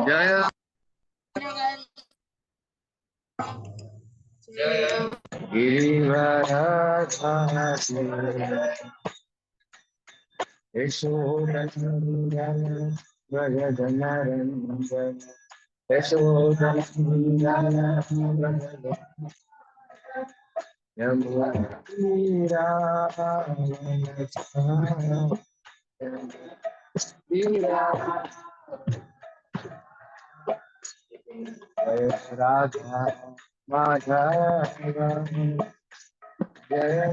Jaya Radha Madhava Jaya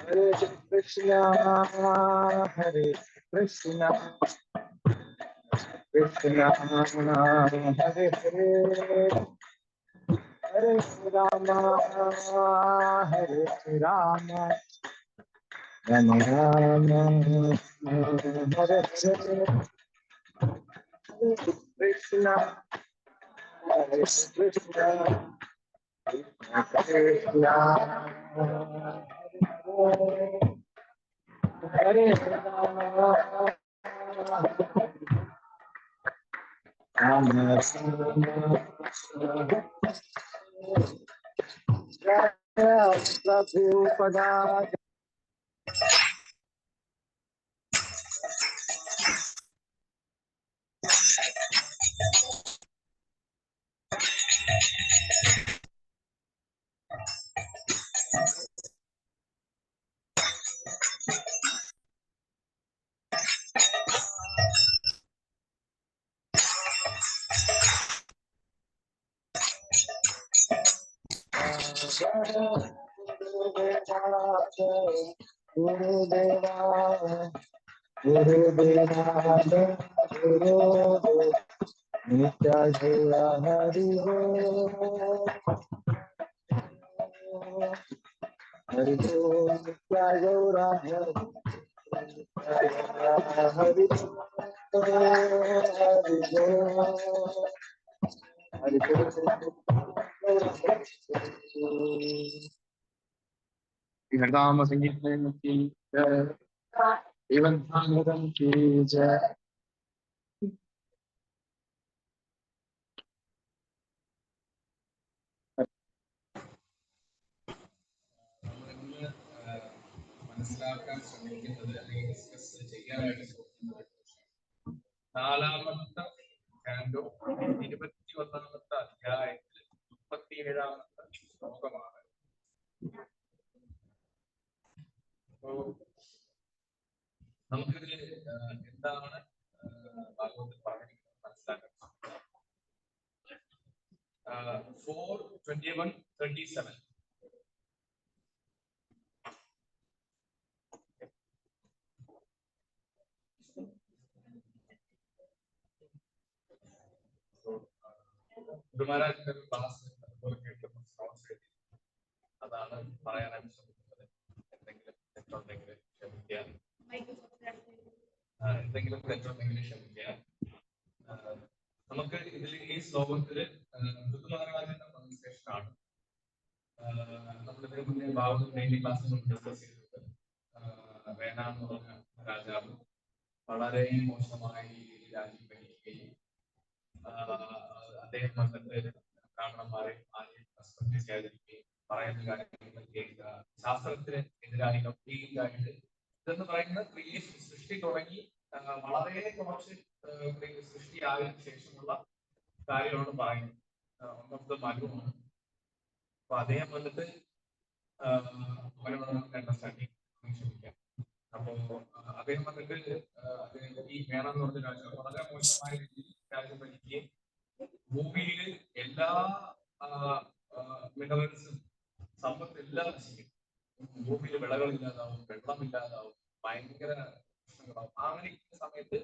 Hare Krishna, Hare Krishna, Krishna Hare Hare, Hare Rama, Hare Rama, Rama Rama, Hare Hare, Krishna, Hare Krishna, Krishna Hare Rama, Prabhupada. हरदाम संगीत की एवं भागवतम की जय. മനസ്സിലാക്കാൻ ശ്രമിക്കുന്നത് അല്ലെങ്കിൽ discuss ചെയ്യാനായിട്ട് ശ്രമിക്കുന്നത് നാലാമത്തെ കാൻഡോ 21ാമത്തെ അധ്യായത്തിൽ 37ാമത്തെ ശ്ലോകമാണ്. അപ്പോ നമുക്കിതിൽ എന്താണ് ഭാഗവതത്തിൽ പറഞ്ഞിരിക്കുന്നത് മനസ്സിലാക്കാൻ 4:21-37. ഗുരുമഹാരാജിന്റെ ഒരു ക്ലാസ് അതുപോലെ കേൾക്കുന്ന നോട്ട്സ് എഴുതി അതാണ് പറയാനായിട്ട് ശ്രമിക്കുന്നത്. എന്തെങ്കിലും തെറ്റുണ്ടെങ്കിൽ ക്ഷമിക്കുക, എന്തെങ്കിലും തെറ്റുണ്ടെങ്കിൽ ക്ഷമിക്കുക. നമുക്ക് ഇതിൽ ഈ ശ്ലോകത്തില് ഗുരുമഹാരാജിന്റെ പ്രൊനൗൺസിയേഷൻ ആണ് നമ്മളിതിന് മുന്നേ ഭാഗവത ഡെയിലി ക്ലാസ്സിൽ ഡിസ്കസ് ചെയ്തത്. വേന എന്ന് പറഞ്ഞ രാജാവ് വളരെ മോശമായ രീതിയിൽ രാജ്യം ഭരിക്കുകയും അദ്ദേഹം വന്നിട്ട് ബ്രാഹ്മണന്മാരെ ആരെയും റെസ്പെക്ട് ചെയ്യാതിരിക്കുകയും പറയുന്ന കാര്യങ്ങൾ കേൾക്കുക, ശാസ്ത്രത്തിന് എതിരായി ഒക്കെയായിട്ട് ഇതെന്ന് പറയുന്നത് ക്രിയേഷൻ സൃഷ്ടി തുടങ്ങി വളരെ കുറച്ച് സൃഷ്ടിയായതിനു ശേഷമുള്ള കാര്യമാണ് പറയുന്നത്. ഒന്നത് മനുവാണ്. അപ്പൊ അദ്ദേഹം വന്നിട്ട് അണ്ടർസ്റ്റാൻഡിങ് ക്ഷമിക്കാം. അപ്പോ അദ്ദേഹം വന്നിട്ട് ഈ വേണ എന്ന് പറഞ്ഞ രാജ്യം വളരെ മോശമായ രീതിയിൽ രാജ്യം ഭരിക്കുകയും ഭൂമിയിൽ എല്ലാ മിനറൽസും സമ്പത്ത് എല്ലാം നശിക്കും. ഭൂമിയിൽ വിളകളില്ലാതാവും, വെള്ളമില്ലാതാവും, ഭയങ്കര അവകാശികളാവും. അങ്ങനെ ഇരിക്കുന്ന സമയത്ത്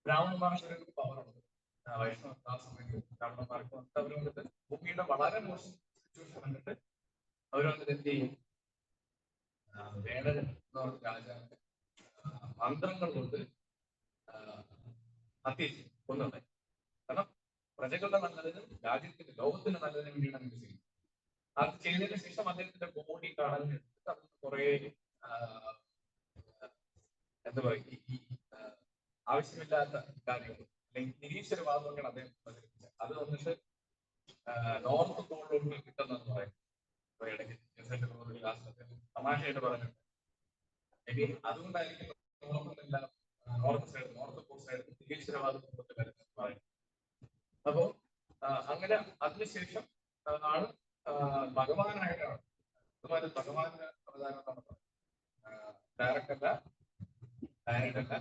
ബ്രാഹ്മണന്മാർക്ക് ഒരു പവറുണ്ട്. വൈഷ്ണവ ആ സമയത്ത് ബ്രാഹ്മണന്മാർക്ക് വന്നിട്ട് അവർ വന്നിട്ട് ഭൂമിയുടെ വളരെ മോശം സിറ്റുവേഷൻ കണ്ടിട്ട് അവർ വന്നിട്ട് എന്ത് ചെയ്യും? വേടൻ എന്ന് പറഞ്ഞ രാജാവിന്റെ മന്ത്രങ്ങൾ കൊണ്ട് ഹത്യ ചെയ്യും, കൊന്നുണ്ടായി. കാരണം പ്രജകളുടെ നല്ലതിന്, രാജ്യത്തിന്റെ ലോകത്തിന് നല്ലതിന് വേണ്ടിയാണ് ഇത് ചെയ്യുന്നത്. അത് ചെയ്തതിനു ശേഷം അദ്ദേഹത്തിന്റെ ബോഡി കളഞ്ഞെടുത്തിട്ട് അത് കുറെ എന്താ പറയുക, ഈ ആവശ്യമില്ലാത്ത കാര്യങ്ങൾ അല്ലെങ്കിൽ നിരീശ്വരവാദങ്ങളാണ് അദ്ദേഹം പ്രചരിപ്പിച്ചത്. അത് വന്നിട്ട് നോർത്ത് പോളിലോട്ട് കിട്ടുന്നെന്ന് പറയും. ഇടയ്ക്ക് തമാശയായിട്ട് പറഞ്ഞിട്ടുണ്ട്. ഇനി അതുകൊണ്ടായിരിക്കും north side, north pole side നിരീശ്വരവാദം പറയും. അപ്പോ അങ്ങനെ അതിനുശേഷം ആണ് ഭഗവാനായിട്ടാണ് അതുപോലെ ഭഗവാന്റെ അവതാരം നടത്തുന്നത്. ഡയറക്റ്റ് ആയിട്ടുള്ള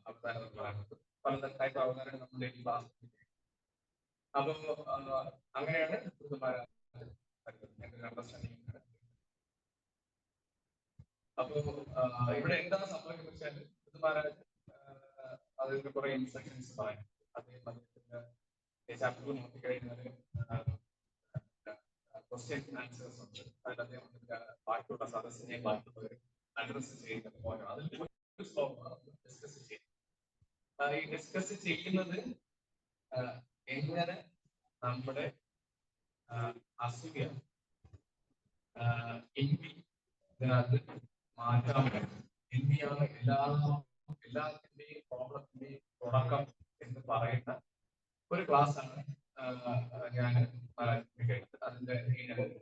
അവതാരം എന്ന് പറയുന്നത് പല ടൈപ്പ് അവതാരം നമ്മുടെ ക്ലാസ്. അപ്പോ അങ്ങനെയാണ് എന്റെ അണ്ടർസ്റ്റാൻഡിങ്. അപ്പോ ഇവിടെ എന്താണ് സംഭവിക്കുന്നത് വെച്ചാൽ മഹാരാജ് അതിന്റെ കുറെ ഇൻസ്ട്രക്ഷൻസ് പറയും. അദ്ദേഹത്തിന്റെ ചാപ്റ്റർ നോക്കിക്കഴിഞ്ഞാൽ ക്വസ്റ്റ്യൻ ആൻസേഴ്സ് ഉണ്ട്. അതിൽ അദ്ദേഹം ബാക്കിയുള്ള സദസ്സിനെ ബാക്കിയുള്ളവർ അഡ്രസ് ചെയ്യുന്നത് പോലെ അതിൽ ഡിസ്കസ് ചെയ്യും. ഈ ഡിസ്കസ് ചെയ്യുന്നത് എങ്ങനെ നമ്മുടെ അസൂയ ഇതിനകത്ത് മാറ്റാൻ പറ്റും. എന്തിയാണ് എല്ലാത്തിന്റെയും പ്രോബ്ലത്തിന്റെയും തുടക്കം എന്ന് പറയുന്ന ഒരു ക്ലാസ് ആണ് ഞാൻ കേട്ടത്. അതിന്റെ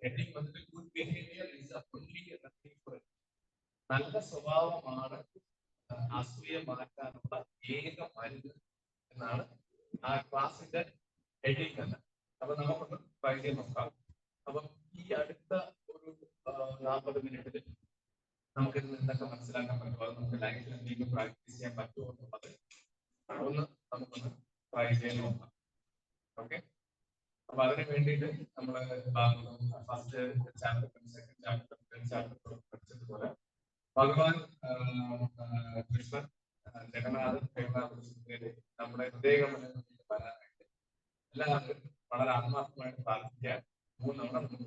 ഹെഡിങ് വന്നിട്ട് good behaviour is A only നല്ല സ്വഭാവമാണ് അസൂയ മാറ്റാനുള്ള ഏക മരുന്ന് എന്നാണ് ആ ക്ലാസിന്റെ ഹെഡിങ് തന്നെ. അപ്പൊ നമുക്കൊന്ന് ട്രൈ ചെയ്ത് നോക്കാം. അപ്പം ഈ അടുത്ത ഒരു 40 മിനിറ്റിൽ നമുക്ക് ഇതിൽ എന്തൊക്കെ മനസ്സിലാക്കാൻ പറ്റുമോ, അത് നമുക്ക് ലൈഫിൽ എന്തെങ്കിലും പ്രാക്ടീസ് ചെയ്യാൻ പറ്റുമോ എന്നുള്ളത് ഒന്ന് നമുക്കൊന്ന് ട്രൈ ചെയ്ത് നോക്കാം. ഓക്കെ, അപ്പൊ അതിന് വേണ്ടിയിട്ട് നമ്മള് first chapter, second chapter, third chapter പഠിച്ചതുപോലെ ഭഗവാൻ കൃഷ്ണൻ ജഗന്നാഥൻ നമ്മുടെ ഹൃദയങ്ങളിൽ വരാനായിട്ട് എല്ലാവരും വളരെ ആത്മാർത്ഥമായിട്ട് പ്രാർത്ഥിക്കാൻ 3 തവണ നമുക്ക്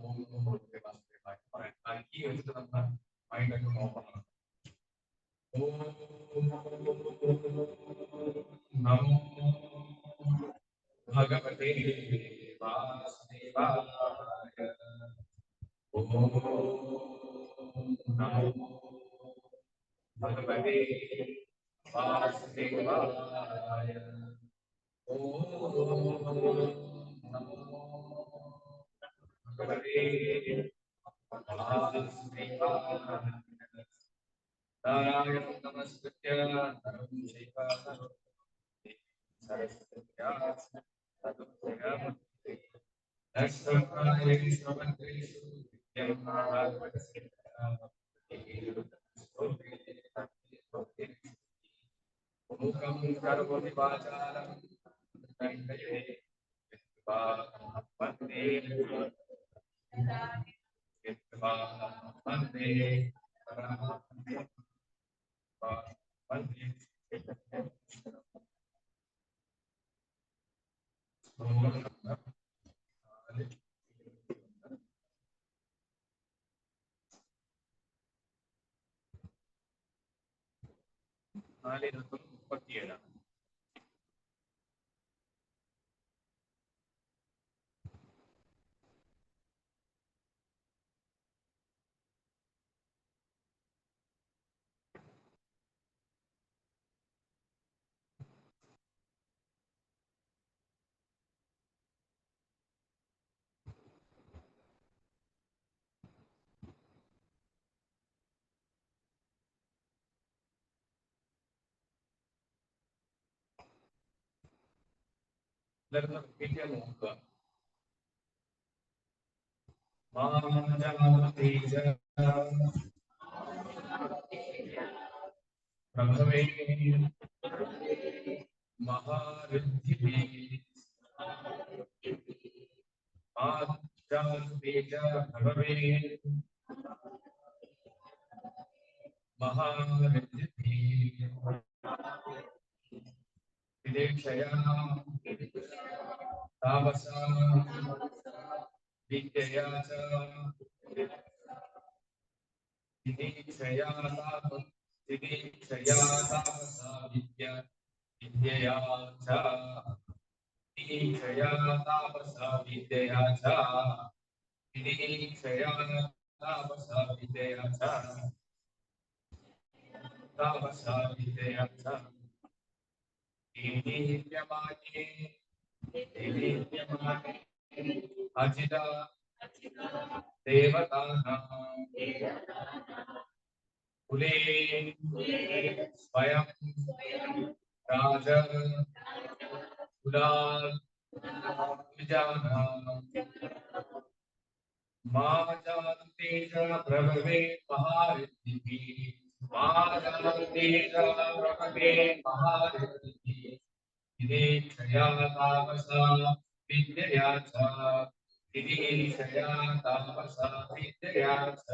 പറയാം. ഈ വെച്ചിട്ട് നമ്മുടെ മൈൻഡൊക്കെ നോക്കണം. നമോ ഭഗവതേ വാസുദേവായ. നമോ ഭഗവതേ വാസുദേവായ. നമോ ഭഗവതേ വാസുദേവായ. നാരായണ നമസ്കൃത്യ നരം ചൈവ നരോത്തമം സരസ്വത്യാ തദുപയാമത്തെ നഷ്ടപ്രായേഷു മന്ത്രേഷു യംനാവസ്യ മുഖം കരോമി വാചാലം കണ്ഠേ വന്ദേ വന്ദേ റിപ്പീറ്റ് ചെയ്യാൻ നോക്കുക. പ്രഭവേ മഹാരുദ്ധിമേ ഭഗവേ महारथिः विदेक्षया तापसा विद्यया च विदेक्षया तापसा विद्यया च विदेक्षया तापसा विद्यया च विदेक्षया तापसा विद्यया च तापसा विद्यया च दीप्यमाने अजिता देवतानां कुले स्वयं राजकुलात् विजानां माजान्ते च प्रभवे महारिद्धिः माजान्ते च प्रभवे महारिद्धिः विदेक्षया तापसा विद्यया च विदेक्षया तापसा विद्यया च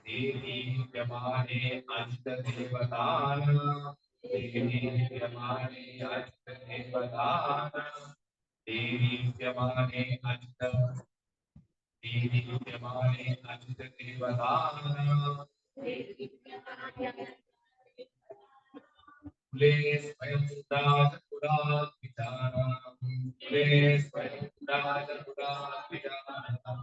दीप्यमाने अजितदेवतानां दीप्यमाने अजितदेवतानां दीप्यमाने अजितदेवतानां कुले स्वयं राजकुलात् विजानां कुले स्वयं राजकुलात् विजानां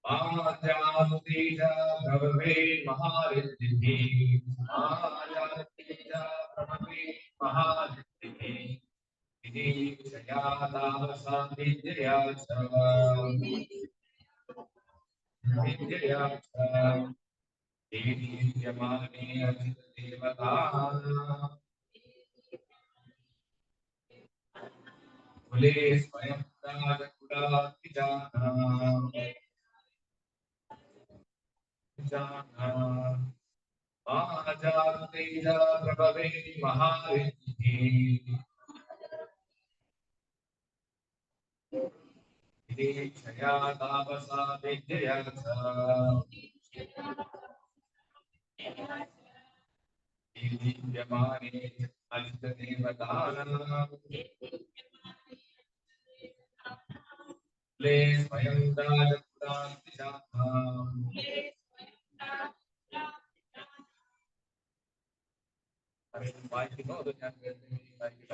माजान्ते च प्रभवे महारिद्धिः माजान्ते च प्रभवे महारिद्धिः विदेक्षया तापसा विद्यया च विद्यया च दीप्यमाने अजितदेवतानां कुले स्वयं राजकुलात् विजानां माजान्ते च प्रभवे महारिद्धिः विदेक्षया तापसा विद्यया च दीप्यमाने अजितदेवतानां कुले स्वयं राजकुलात् विजानां വായിക്കുന്നോ അതോ ഞാൻ വായിക്കില്ല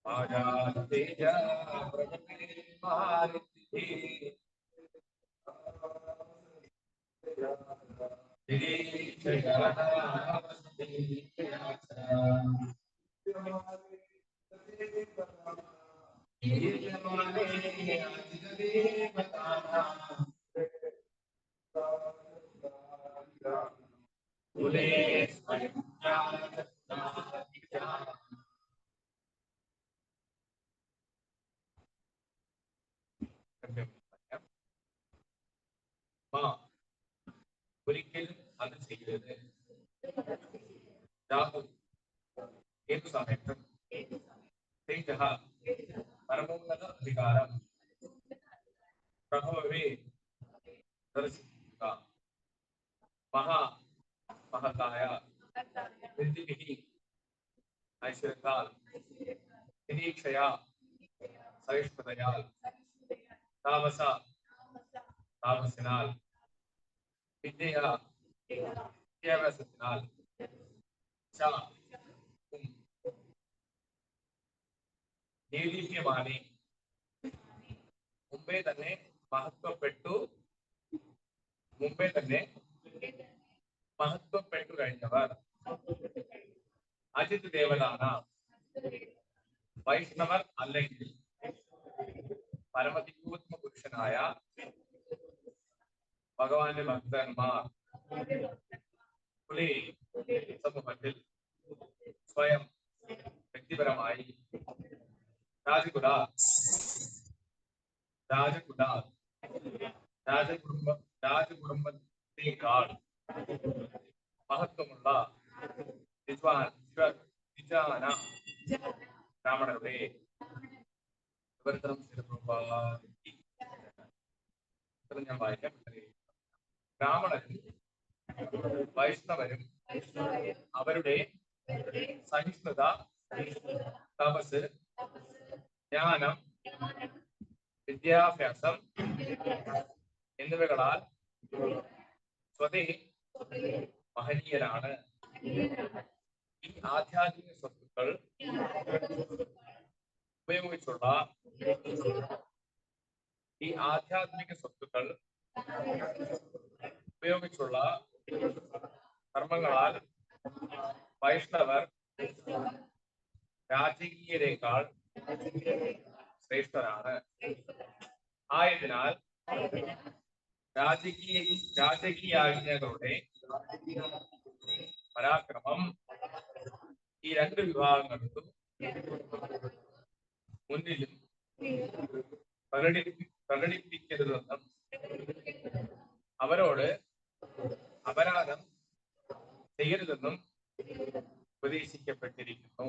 माजान्ते च प्रभवे महारिद्धिः विदेक्षया तापसा विद्यया च दीप्यमाने अजितदेवतानां कुले स्वयं राजकुलात् विजानां ഒരിക്കലും അത് ചെയ്യരുത്. ഏതു സമയത്തും പരമോന്നത അധികാരം പ്രഭവവേ ദർശിക്കുക. മഹത്തായ ബുദ്ധിവിധി ഐശ്വര്യത്താൽ നിരീക്ഷയാ സഹിഷ്ണുതയാൽ താമസിനാൽ വിദ്യാഭ്യാസത്തിനാൽ ദീപ്യമാനെ മുമ്പേ തന്നെ മഹത്വപ്പെട്ടു കഴിഞ്ഞവർ അജിത് ദേവതാന വൈഷ്ണവർ അല്ലെങ്കിൽ പരമദിവ്യോത്തമ പുരുഷനായ ഭഗവാന്റെ ഭക്തന്മാർ സമൂഹത്തിൽ സ്വയം വ്യക്തിപരമായി രാജകുടുംബത്തേക്കാൾ മഹത്വമുള്ള വിജാന ബ്രാഹ്മണരുടെ ഞാൻ വായിക്കാം. ബ്രാഹ്മണരും വൈഷ്ണവരും അവരുടെ സഹിഷ്ണുത, തപസ്, ജ്ഞാനം, വിദ്യാഭ്യാസം എന്നിവകളാൽ സ്വതേ മഹനീയരാണ്. ഈ ആധ്യാത്മിക സ്വത്തുക്കൾ ഉപയോഗിച്ചുള്ള കർമ്മങ്ങളാൽ വൈഷ്ണവർ രാജകീയരെക്കാൾ ശ്രേഷ്ഠരാണ്. ആയതിനാൽ രാജകീയാജ്ഞകളുടെ പരാക്രമം ഈ രണ്ട് വിഭാഗങ്ങൾക്കും മുന്നിലും പ്രകടിപ്പിക്കരുതെന്നും അവരോട് അപരാധം ചെയ്യരുതെന്നും ഉപദേശിക്കപ്പെട്ടിരിക്കുന്നു.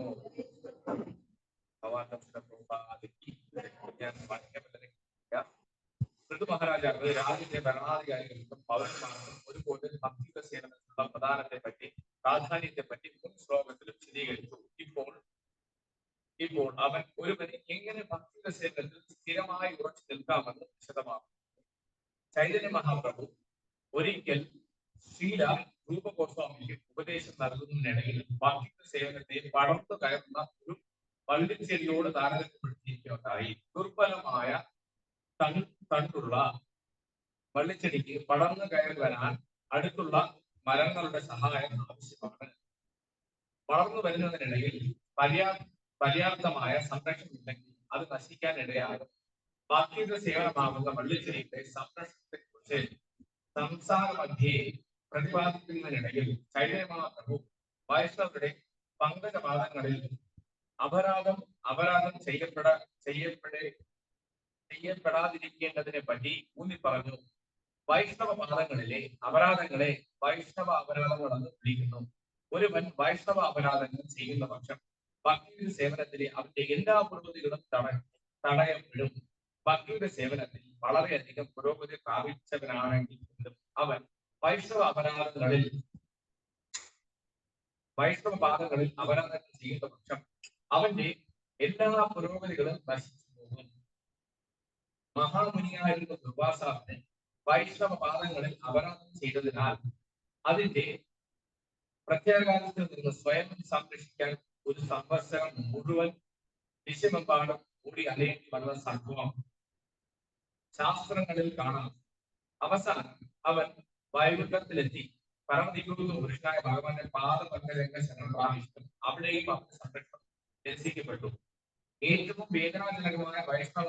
മഹാരാജാവ് രാജ്യത്തെ ഭരണാധികാരികൾക്കും പൗരന്മാർക്കും ഒരുപോലെ ഭക്തിക സേവനത്തിനുള്ള പ്രധാനത്തെ പറ്റി, പ്രാധാന്യത്തെ പറ്റി മുൻ ശ്ലോകത്തിലും വിശദീകരിച്ചു. ഇപ്പോൾ അവൻ ഒരുവന് എങ്ങനെ ഭക്തിക സേവനത്തിൽ സ്ഥിരമായി ഉറച്ചു നിൽക്കാമെന്ന് വിശദമാക്കും. ചൈതന്യ മഹാപ്രഭു ഒരിക്കൽ ശ്രീല രൂപഗോസ്വാമിക്ക് ഉപദേശം നൽകുന്നതിനിടയിൽ ഭക്തിക സേവനത്തെ പടർന്നു കയറുന്ന ഒരു വള്ളിച്ചെടിയോട് താരതമ്യപ്പെടുത്തിയിരിക്കുകയുണ്ടായി. ദുർബലമായ തണ്ടുള്ള വള്ളിച്ചെടിക്ക് പടർന്നു കയറി വരാൻ അടുത്തുള്ള മരങ്ങളുടെ സഹായം ആവശ്യമാണ്. വളർന്നു വരുന്നതിനിടയിൽ പര്യാപ്തമായ സംരക്ഷണമില്ലെങ്കിൽ അത് നശിക്കാൻ ഇടയാകും. ഭക്തിയുടെ സേവനമാകുന്ന വള്ളിച്ചെടിയുടെ സംരക്ഷണത്തെക്കുറിച്ച് സംസാര മധ്യേ പ്രതിപാദിക്കുന്നതിനിടയിൽ ചൈതന്യ മഹാപ്രഭു വൈഷ്ണവരുടെ പങ്കജപാദങ്ങളിൽ അപരാധം ചെയ്യപ്പെടാതിരിക്കേണ്ടതിനെ പറ്റി ഊന്നി പറഞ്ഞു. വൈഷ്ണവ പാദങ്ങളിലെ അപരാധങ്ങളെ വൈഷ്ണവ അപരാധങ്ങളെന്ന് വിളിക്കുന്നു. ഒരുവൻ വൈഷ്ണവ അപരാധങ്ങൾ ചെയ്യുന്ന പക്ഷം ഭക്തിയുടെ സേവനത്തിലെ അവന്റെ എല്ലാ പുരോഗതികളും തടയപ്പെടും. ഭക്തിയുടെ സേവനത്തിൽ വളരെയധികം പുരോഗതി പ്രാപിച്ചവനാണെങ്കിൽ അവൻ വൈഷ്ണവ പാദങ്ങളിൽ അപരാധങ്ങൾ ചെയ്യുന്ന പക്ഷം അവന്റെ എല്ലാ പുരോഗതികളും നശിച്ചു പോകും. മഹാമുനിയായിരുന്ന ദുർവാസാവിന് വൈഷ്ണവ പാദങ്ങളിൽ അപരാധം ചെയ്തതിനാൽ അതിന്റെ പ്രത്യാഘാതത്തിൽ നിന്ന് സ്വയം സംരക്ഷിക്കാൻ ഒരു സംവത്സരം മുഴുവൻ വിശ്വമെമ്പാടും കൂടി അലയേണ്ടി വന്ന സംഭവം ശാസ്ത്രങ്ങളിൽ കാണാം. അവസാനം അവൻ വൈകുണ്ഠത്തിലെത്തി പരമദിവ്യ പുരുഷനായ ഭഗവാന്റെ പാദപങ്കജംഗ ശരണം പ്രാപിച്ചു. അവിടെയും അവന്റെ സംരക്ഷണം നിരസിക്കപ്പെട്ടു. ഏറ്റവും വേദനാജനകമായ വൈഷ്ണവ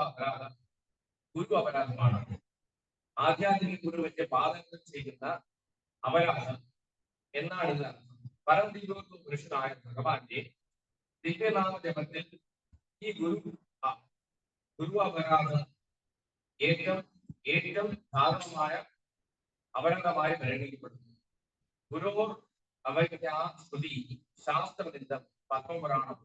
അപരാധം ഗുരു അപരാധമാണ്. ആധ്യാത്മിക ഗുരുവിന്റെ പാദങ്ങൾ ചെയ്യുന്ന അപരാധം എന്നാണ് ഇത്. പരമദിവ്യ പുരുഷനായ ഭഗവാന്റെ ദിവ്യനാമ ജപത്തിൽ ഈ ഗുരു അപരാധം ഏറ്റവും ദാരുണമായ അപരാധമായി പരിഗണിക്കപ്പെടുന്നു. ഗുരുവോർ അവജ്ഞാസ്തുതി ശാസ്ത്രനിന്ദം പത്മപുരാണം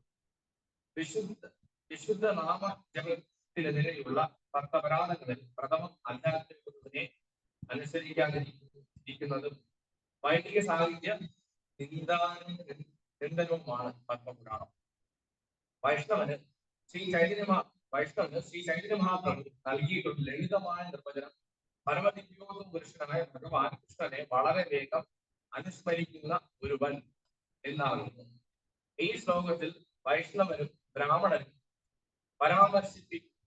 വിശുദ്ധ നാമ ജപത്തിനെതിരെയുള്ള 10 അപരാധങ്ങളിൽ പ്രഥമം ആധ്യാത്മിക ഗുരുവിനെ അനുസരിക്കാതിരിക്കുന്നതും വൈദിക സാഹിത്യ നിന്ദനവുമാണ് പത്മപുരാണം. വൈഷ്ണവന് ശ്രീ ചൈതന്യ മഹാപ്രഭു നൽകിയിട്ടുള്ള ലളിതമായ നിർവചനം പരമദിവ്യോത്തമ പുരുഷനായ ഭഗവാൻ കൃഷ്ണനെ വളരെ വേഗം അനുസ്മരിക്കുന്ന ഒരുവൻ എന്നാകുന്നു. ഈ ശ്ലോകത്തിൽ വൈഷ്ണവനും ബ്രാഹ്മണനും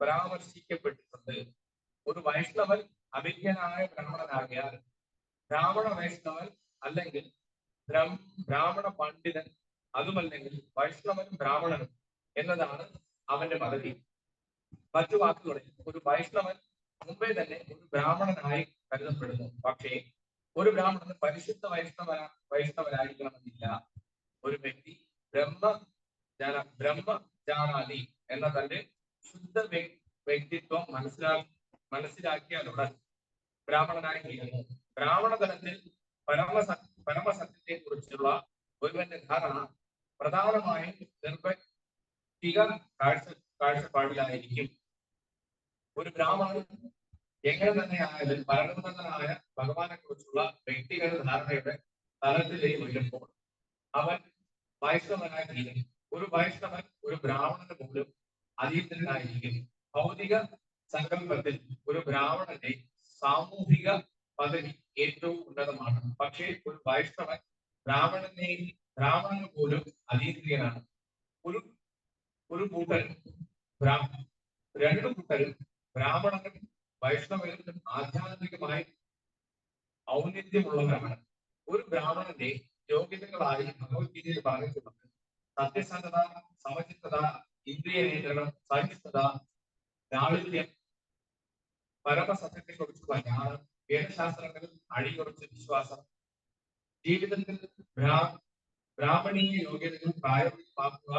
പരാമർശിക്കപ്പെട്ടിട്ടുണ്ട്. ഒരു വൈഷ്ണവൻ അഭിജ്ഞനായ ബ്രാഹ്മണനാകിയാൽ ബ്രാഹ്മണ വൈഷ്ണവൻ അല്ലെങ്കിൽ ബ്രാഹ്മണ പണ്ഡിതൻ, അതുമല്ലെങ്കിൽ വൈഷ്ണവനും ബ്രാഹ്മണനും എന്നതാണ് അവന്റെ പദവി. മറ്റു വാക്കുകളിൽ ഒരു വൈഷ്ണവൻ മുമ്പേ തന്നെ ഒരു ബ്രാഹ്മണനായി കരുതപ്പെടുന്നു. പക്ഷേ ഒരു ബ്രാഹ്മണന് പരിശുദ്ധ വൈഷ്ണവനായിരിക്കണമെന്നില്ല. ഒരു വ്യക്തി ബ്രഹ്മജാനാദി എന്ന തന്റെ ശുദ്ധ വ്യക്തിത്വം മനസ്സിലാക്കിയാലുടൻ ബ്രാഹ്മണനായി തീരുന്നു. ബ്രാഹ്മണ തലത്തിൽ പരമസത്യത്തെ കുറിച്ചുള്ള ഒരുവന്റെ ധാരണ പ്രധാനമായും നിർവ്യക്തിക കാഴ്ചപ്പാടിലായിരിക്കും. ഒരു ബ്രാഹ്മണൻ എങ്ങനെ തന്നെ ആയാലും പരമോന്നതനായ ഭഗവാനെ കുറിച്ചുള്ള വ്യക്തിഗത ധാരണയുടെ തലത്തിലേക്ക് വരുമ്പോൾ അവൻ വൈഷ്ണവനായി തീരും. ഒരു വൈഷ്ണവൻ ഒരു ബ്രാഹ്മണന് പോലും അതീതനായിരിക്കും. ഭൗതിക സങ്കല്പത്തിൽ ഒരു ബ്രാഹ്മണന്റെ സാമൂഹിക പദവി ഏറ്റവും ഉന്നതമാണ്. പക്ഷേ ഒരു വൈഷ്ണവൻ ബ്രാഹ്മണന് പോലും അതീതനാണ്. ഒരു ഒരു കൂട്ടരും രണ്ടു കൂട്ടരും ബ്രാഹ്മണനും വൈഷ്ണവനും ആധ്യാത്മികമായി ഔന്നത്യമുള്ളവരാണ്. ഒരു ബ്രാഹ്മണന്റെ യോഗ്യതകളായി ഭഗവത്ഗീതയിൽ പറഞ്ഞിട്ടുള്ളത് സത്യസന്ധത, സമചിത്തത, ഇന്ദ്രിയ നിയന്ത്രണം, സഹിഷ്ണുത, ലാളിത്യം, പരമസത്യത്തെ കുറിച്ചുള്ള ജ്ഞാനം, വേദശാസ്ത്രങ്ങളിൽ അടിയുറച്ച വിശ്വാസം, ജീവിതത്തിൽ ബ്രാഹ്മണീയ യോഗ്യതകൾ പ്രായോഗികമാക്കുക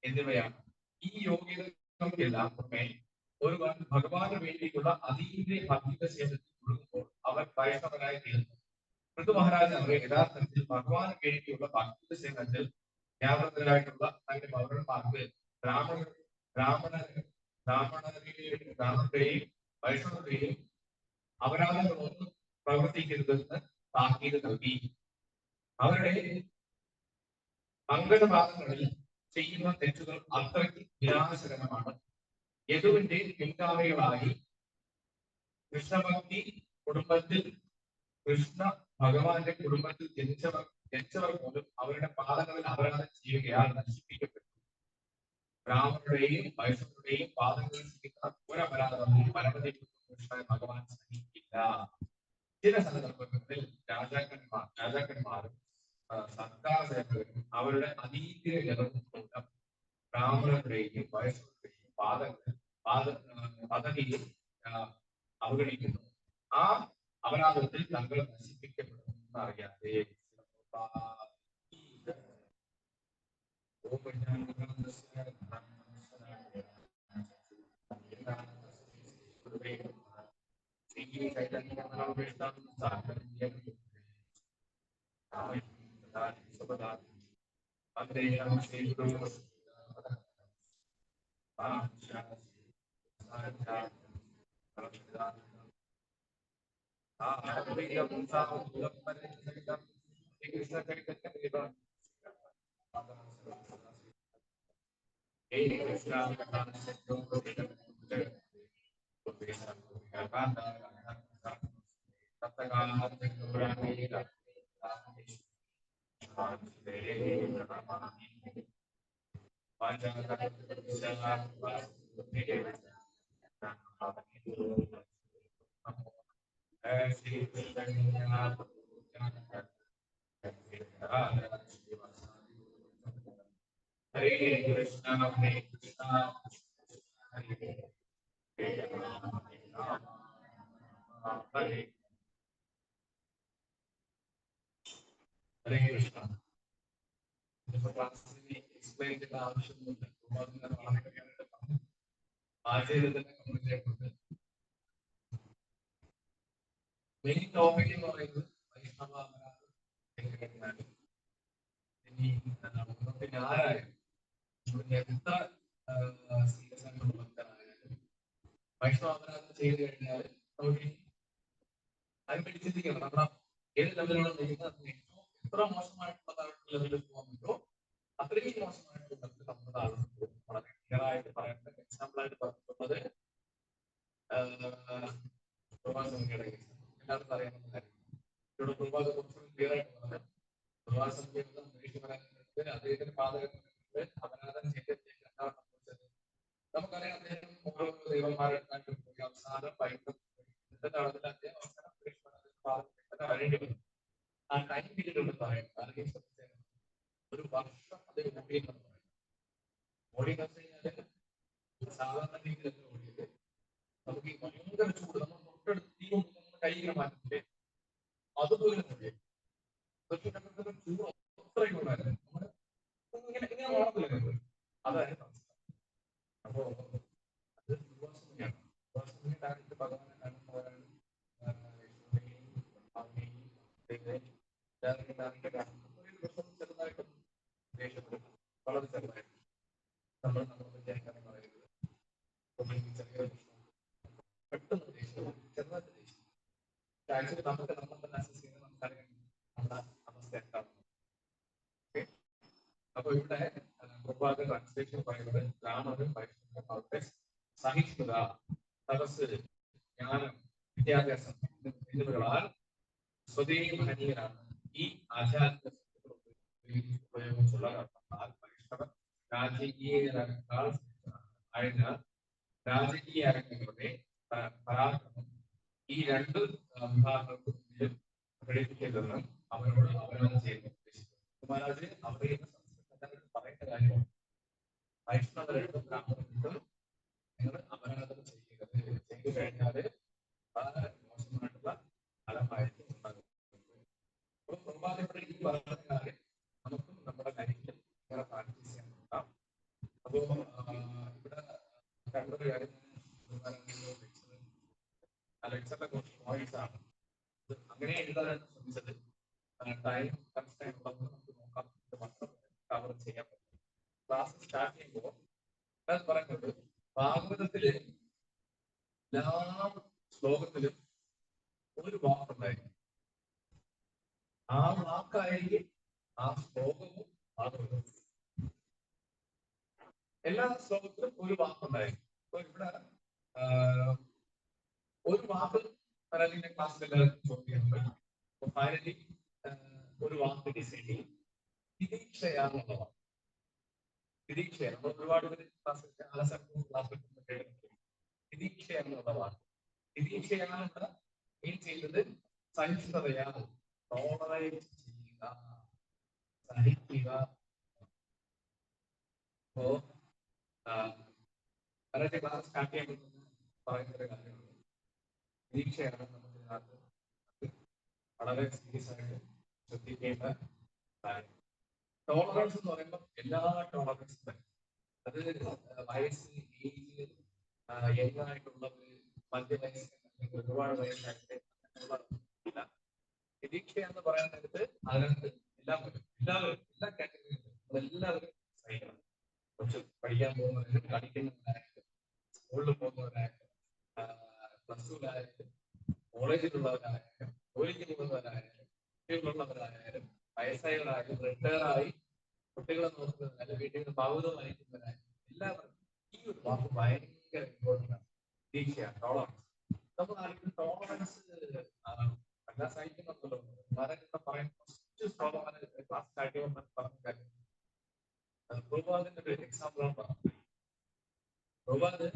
എന്നിവയാണ്. ഈ യോഗ്യതകൾക്കെല്ലാം പുറമെ ഒരുവൻ ഭഗവാന് വേണ്ടിയുള്ള അതീന്ദ്രിയ ഭക്തിക സേവനത്തിൽ തുടങ്ങുമ്പോൾ അവൻ വൈഷ്ണവനായി തീർന്നു. ഋതു മഹാരാജ് അവരെ യഥാർത്ഥത്തിൽ ഭഗവാന് വേണ്ടിയുള്ള ഭക്തിക സേവനത്തിൽ വ്യാപൃതരായിട്ടുള്ള തന്റെ പൗരന്മാർക്ക് ബ്രാഹ്മണരുടെയും വൈഷ്ണവരുടെയും അപരാധങ്ങളൊന്നും പ്രവർത്തിക്കരുതെന്ന് താക്കീത് നൽകി. അവരുടെ അംഗനഭാഗങ്ങളിൽ ചെയ്യുന്ന തെറ്റുകൾ അത്രയ്ക്ക് വിനാശകരമാണ്. യദുവിന്റെ പിൻഗാമികളായി കൃഷ്ണ ഭഗവാന്റെ കുടുംബത്തിൽ ജനിച്ചവർ പോലും അവരുടെ പാദങ്ങളിൽ അപരാധം ചെയ്യുകയാൽ നശിപ്പിക്കപ്പെട്ടു. ബ്രാഹ്മണരുടെയും വൈഷ്ണവരുടെയും പാദങ്ങളിൽ ചെയ്യുന്ന ഒരപരാധവും പരമതിയായ ഭഗവാൻ സഹിക്കില്ല. ചില സന്ദർഭങ്ങളിൽ രാജാക്കന്മാരും സർക്കാർ സേവകരും അവരുടെ അതീന്ദ്രിയ ജനവും മൂലം ബ്രാഹ്മണരുടെയും വൈഷ്ണവരുടെയും പദവിയെ അവഗണിക്കുന്നു. ആ അപരാധത്തിൽ തങ്ങൾ നശിപ്പിക്കപ്പെടുമെന്ന് അറിയാതെ മെയിൻ ടോപ്പിക് എന്ന് പറയുന്നത് വൈഷ്ണവ അപരാധം. പിന്നെ ആരായാലും എത്ര സീരിയസ് ആയിട്ടുള്ള ഭക്തരായാലും വൈഷ്ണവ അപരാധം ചെയ്തു കഴിഞ്ഞാൽ നമുക്ക് അതിനെപ്പറ്റി ചിന്തിക്കണം. നമ്മുടെ ഏത് ലെവലിലാണ് നിൽക്കുന്നത്, എത്ര മോശമായിട്ടുള്ള ലെവലിൽ പോകാൻ പറ്റുമോ അത്രയും മോശമായിട്ടുള്ള നമ്മുടെ താഴ്ന്നു പോകും. വളരെ ക്ലിയർ ആയിട്ട് പറയേണ്ട എക്സാമ്പിൾ ആയിട്ട് പറഞ്ഞിട്ടുള്ളത് എല്ലാവർക്കും അറിയാവുന്ന കാര്യം. ഇവിടെ കുർബാന കുറച്ചുകൂടി ക്ലിയർ ആയിട്ട് പറഞ്ഞാൽ കുർബാന അദ്ദേഹത്തിന് പാതകത്തിൽ അപരാധം ചെയ്തിട്ട് നമുക്കറിയാം. അദ്ദേഹം ഓരോ ദൈവന്മാരായിട്ട് പോയി അവസാനം വൈകിട്ട് അദ്ദേഹം അവസാനം വരേണ്ടി വന്നു. ആ ടൈം പീരീഡ് എന്ന് പറയുന്നത് ഒരു വർഷം അദ്ദേഹം ഓടി എന്ന് പറയുന്നത്. ഓടി എന്ന് വെച്ച് കഴിഞ്ഞാൽ സാധാരണ രീതിയിലല്ല ഓടിയത്. നമുക്ക് ഈ ഭയങ്കര ചൂട് നമ്മൾ തൊട്ടടുത്ത് തീ കൊണ്ട് നമ്മൾ കൈകൾ മാറ്റില്ലേ, അതുപോലെ ഓടിയത്. പക്ഷെ നമുക്ക് ചൂട് അത്രയും ഉണ്ടായിരുന്നു. നമ്മള് ഇങ്ങനെ ഓടത്തില്ല, അതായിരുന്നു അവസ്ഥ. അപ്പോ അത് ദുർവാസനയാണ്. ദുർവാസനയെ കാണിച്ച് ഭഗവാനെ കാണുന്നവരാണ് വളരെ ചെറുതായിട്ട് നമ്മൾ നമ്മളെ പറ്റി അങ്ങനെ പറയുന്നത് ചെറിയ പെട്ടെന്ന് ദേഷ്യം ചെറുതായിട്ട് ദേഷ്യം ആക്ച്വലി നമുക്ക് നമ്മൾ തന്നെ അസസ് ചെയ്യുന്നത് നമുക്കറിയാം നമ്മുടെ അവസ്ഥ എന്താണ്. അപ്പൊ ഇവിടെ പ്രഭാത ട്രാൻസ്ലേഷൻ പറയുന്നത് രാമനും വൈഷ്ണവ സഹിഷ്ണുത, തപസ്, ജ്ഞാനം, വിദ്യാഭ്യാസം എന്നിവകളാൽ സ്വദേവഹനീയനാണ്. ഈ ആചാര ഉപയോഗിച്ചുള്ള വൈഷ്ണവ രാജകീയക്കാൾ ആയതിനാൽ രാജകീയ അരങ്ങുകളുടെ പരാക്രമം ഈ രണ്ട് വിഭാഗങ്ങൾക്കും പ്രകടിപ്പിക്കരുതെന്നും അവരോട് അവരോധം ചെയ്യുന്നു. മഹാരാജ് അവരെ പറയുന്ന കാര്യമാണ് വൈഷ്ണവരുടെ ബ്രാഹ്മണർക്ക് നിങ്ങൾ അപരാധം ചെയ്യരുത്, ചെയ്തു കഴിഞ്ഞാല് വളരെ മോശമായിട്ടുള്ള ഫലമായിരിക്കും ഉണ്ടാകുന്നത്. അപ്പൊ പ്രഭാതയുടെ ഈ പറഞ്ഞ കാര്യം നമുക്കും നമ്മുടെ കാര്യത്തിൽ ഇങ്ങനെ പ്രാക്ടീസ് ചെയ്യാൻ നോക്കാം. അപ്പോ ഇവിടെ കണ്ടൊരു കാര്യം ലെക്ചറിനെ കുറച്ച് പോയിന്റ്സ് ആണ് അങ്ങനെ എഴുതാനാണ് ശ്രമിച്ചത്. ടൈം കൺസ്ട്രെയിന്റ് ഉള്ളപ്പോൾ നമുക്ക് നോക്കാം, മാത്രം കവർ ചെയ്യാൻ പറ്റും. ക്ലാസ് സ്റ്റാർട്ട് ചെയ്യുമ്പോൾ ഞാൻ പറയുന്നത് ഭാഗവതത്തില് എല്ലാ ശ്ലോകത്തിലും ഒരു വാക്കുണ്ടായിരിക്കും. ആ വാക്കായിരിക്കും ആ ശ്ലോകവും ഭാഗവതവും. എല്ലാ ശ്ലോകത്തിലും ഒരു വാക്കുണ്ടായിരിക്കും. അപ്പൊ ഇവിടെ ഒരു വാക്ക് പരാജയ ക്ലാസ്സിൽ എല്ലാവർക്കും ചോദിക്കുന്നുണ്ട്. അപ്പൊ ഭാരതി ഒരു വാക്ക് ഡിസൈൻ ചെയ്യും. തിരീക്ഷയാണെന്നുള്ളതാണ്. തിരീക്ഷ നമ്മൾ ഒരുപാട് പേര് ക്ലാസ്സിൽ തിരീക്ഷയാണെന്നുള്ളതാണ്. തിരീക്ഷയാണ് മീൻ ചെയ്യുന്നത് സഹിഷ്ണുതയാണ്, ടോളറേറ്റ് ചെയ്യുക, സഹിക്കുക. അപ്പോ പരാജയ ക്ലാസ് സ്റ്റാർട്ട് ചെയ്യാൻ പറയുന്ന ഒരു കാര്യമാണ് തിരീക്ഷയാണ് നമുക്ക് വളരെ സീരിയസ് ആയിട്ട് ശ്രദ്ധിക്കേണ്ട കാര്യം. ടോളറൻസ് എന്ന് പറയുമ്പോൾ എല്ലാ ടോളറൻസും അത് വയസ്സ്, ഏജ്, യങ്ങായിട്ടുള്ളവര്, മധ്യവയസ്സ്, ഒരുപാട് വയസ്സായിട്ട് നിരീക്ഷ എന്ന് പറയാൻ നേരത്ത് അതിനകത്ത് എല്ലാവരും എല്ലാ കാറ്റഗറിയിലും എല്ലാവരും സഹിക്കണം. കുറച്ച് പഠിക്കാൻ പോകുന്നവര്, കളിക്കുന്നവരായാലും, സ്കൂളിൽ പോകുന്നവരായാലും, പ്ലസ് ടുവിലായാലും, കോളേജിലുള്ളവരായാലും, ജോലിക്ക് പോകുന്നവരായാലും, കുട്ടികളുള്ളവരായാലും, വയസ്സായവരായാലും, റിട്ടയറായി കുട്ടികളെ നോക്കുന്നവരായാലും, വീട്ടിൽ നിന്ന് ഭാഗവതം വായിക്കുന്നവരായാലും എല്ലാവരും ഈ ഒരു വാക്ക് ഭയങ്കര ഇമ്പോർട്ടൻ്റ് ആണ്. നിരീക്ഷയാണ്, ടോളറൻസ്. നമ്മൾ ആർക്കും ടോളറൻസ് എല്ലാ സാഹിത്യങ്ങളോ മരങ്ങളെ പറയുന്ന ഫസ്റ്റ് ശ്ലോകം ക്ലാസ് സ്റ്റാർട്ട് ചെയ്യുമ്പോൾ പറഞ്ഞ കാര്യം പ്രഭാതിന്റെ ഒരു എക്സാമ്പിളാണ് പറഞ്ഞത്. പ്രഭാത്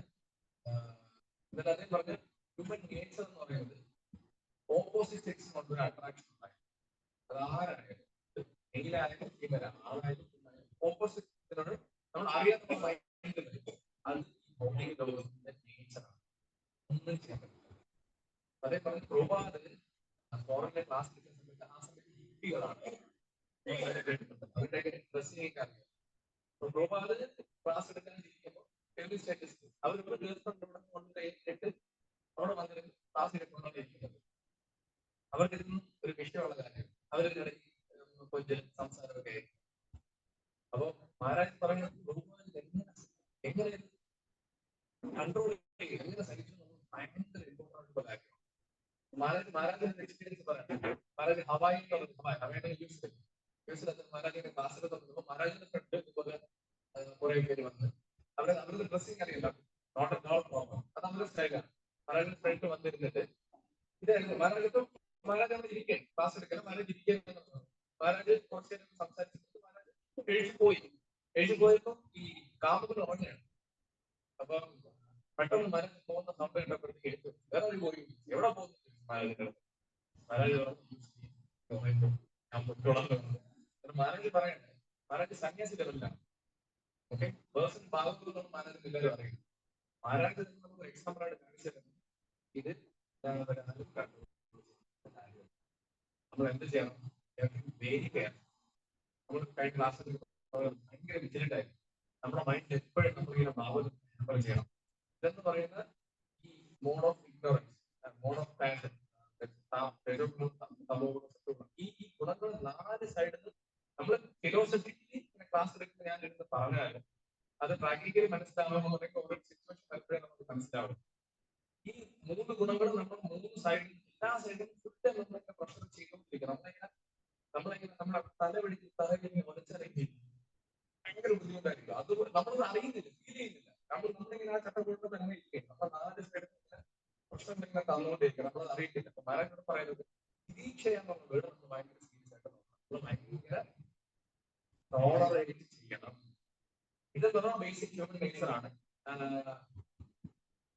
എന്നിട്ട് അതേ പറഞ്ഞ് ഹ്യൂമൻ നേച്ചർ എന്ന് പറയുന്നത് ഓപ്പോസിറ്റ് സെക്സ് കൊണ്ടൊരു അട്രാക്ഷൻ ഉണ്ടായി. അത് ആരായാലും, മെയിലായാലും ഫീമെയിൽ ആളായാലും ഓപ്പോസിറ്റിനോട് നമ്മൾ അറിയാത്ത മൈൻഡ് അത് ഭൗതിക ലോകത്തിന്റെ നേച്ചറാണ്, ഒന്നും ചെയ്യാൻ പറ്റില്ല. അതേപോലെ പ്രഭാത് ഫോറിന്റെ ക്ലാസ് എടുക്കുന്ന സമയത്ത് ആ സമയത്ത് ഹിപ്പികളാണ് അവരുടെയൊക്കെ ഡ്രസ്സിംഗ് അറിയാം. പ്രഭാത് ക്ലാസ് എടുക്കാൻ ഇരിക്കുമ്പോൾ അവർ കൊണ്ടിട്ട് അവിടെ വന്നിട്ട് ക്ലാസ് എടുക്കൊണ്ടിരിക്കുന്നത് അവർക്ക് ഒരു വിഷയമുള്ള കാര്യം അവരുടെ കൊഞ്ച് സംസാരമൊക്കെ ആയിരിക്കും. അപ്പൊ മഹാരാജ് പറയുന്നത് എങ്ങനെ കൺട്രോൾ ചെയ്യും, എങ്ങനെ സഹിച്ചു ഭയങ്കര ഇമ്പോർട്ടൻ്റ് കാര്യമാണ്. മഹാരാജിന്റെ എക്സ്പീരിയൻസ് പറയാം. മഹാരാജ് ഹവായിയുടെ മഹാരാജിന്റെ ക്ലാസ്സിൽ തുടങ്ങുമ്പോൾ മഹാരാജിന്റെ ഫ്രണ്ട് ഇതുപോലെ കുറെ പേര് വന്ന് അവരുടെ ഡ്രസ്സിംഗ് അറിയില്ല, നോട്ട് പ്രോബ്ലം, അത് നമ്മുടെ സ്റ്റൈലാണ്. മഹാരാജിന്റെ ഫ്രണ്ട് വന്നിരുന്നിട്ട് ഇതായിരുന്നു മഹാരാജ് അവിടെ ഇരിക്കേ ക്ലാസ് എടുക്കണം. മഹാരാജ് ഇരിക്കുക, മഹാരാജ് കുറച്ച് നേരം സംസാരിച്ചിട്ട് മഹാരാജ് എഴുതി പോയപ്പോ ഈ കാമുകൾ ഉറങ്ങുകയാണ്. അപ്പൊ പെട്ടെന്ന് മഹാരാജ് പോകുന്ന സംഭവം ഉണ്ടപ്പോഴത്തേക്ക് വേറെ ഒരു പോയി എവിടെ പോകുന്നു മഹാരാജ് ഞാൻ പൊട്ടോളം. മഹാരാജ് പറയണ്ടേ, മഹാരാജ് സന്യാസികളല്ല, ഓക്കെ പേഴ്സൺ ഭാഗത്തുനിന്ന് മഹാരാജ് എല്ലാവരും അറിയും. മഹാരാജ് നമുക്ക് എക്സാമ്പിൾ ആയിട്ട് കാണിച്ചിരുന്നു. ഇത് നമ്മൾ എന്ത് ചെയ്യണം, വേദിക്കയാണ്. നമ്മൾ കഴിഞ്ഞ ക്ലാസ്സിൽ ഭയങ്കര വിജിലന്റ് ആയിരുന്നു. നമ്മുടെ മൈൻഡ് എപ്പോഴും നമ്മളിങ്ങനെ ഭാവം ചെയ്യണം. ഇതെന്ന് പറയുന്ന ഈ mode of ignorance, mode of passion, ഈ ഗുണങ്ങൾ 4 സൈഡിൽ നമ്മൾ ഫിലോസഫിക്കലി ക്ലാസ് എടുക്കുന്ന ഞാൻ എടുത്ത് പറഞ്ഞാലും അത് പ്രാക്ടിക്കലി മനസ്സിലാവണമെന്നുണ്ടെങ്കിൽ ഓരോ സിറ്റുവേഷൻ വരുമ്പോഴേ നമുക്ക് മനസ്സിലാവും. ഈ 3 ഗുണങ്ങളും നമ്മൾ 3 സൈഡിൽ എല്ലാ സൈഡിലും ഫുഡ് നമ്മളൊക്കെ പ്രഷർ ചെയ്തുകൊണ്ടിരിക്കണം. നമ്മളിങ്ങനെ നമ്മുടെ തല പിടിച്ച് തലയിങ്ങനെ ഒലച്ചിറങ്ങി ഭയങ്കര ബുദ്ധിമുട്ടായിരിക്കും. അത് നമ്മളത് അറിയുന്നില്ല, ഫീൽ ചെയ്യുന്നില്ല. നമ്മളിങ്ങനെ ആ ചട്ടക്കൂട്ടം തന്നെ ഇരിക്കും. നമ്മൾ 4 സൈഡിൽ പ്രശ്നം ഇങ്ങനെ തന്നുകൊണ്ടിരിക്കണം, നമ്മളത് അറിയിട്ടില്ല. അപ്പൊ മരം പറയുന്നത് നിരീക്ഷയെന്നുള്ള വേർഡ് നമ്മൾ ഭയങ്കര സീരിയസ് ആയിട്ട് നോക്കണം. നമ്മൾ ഭയങ്കര ടോളറേറ്റ് ചെയ്യണം. ഇത് വെറും ബേസിക് ഹ്യൂമൻ നേച്ചർ ആണ്.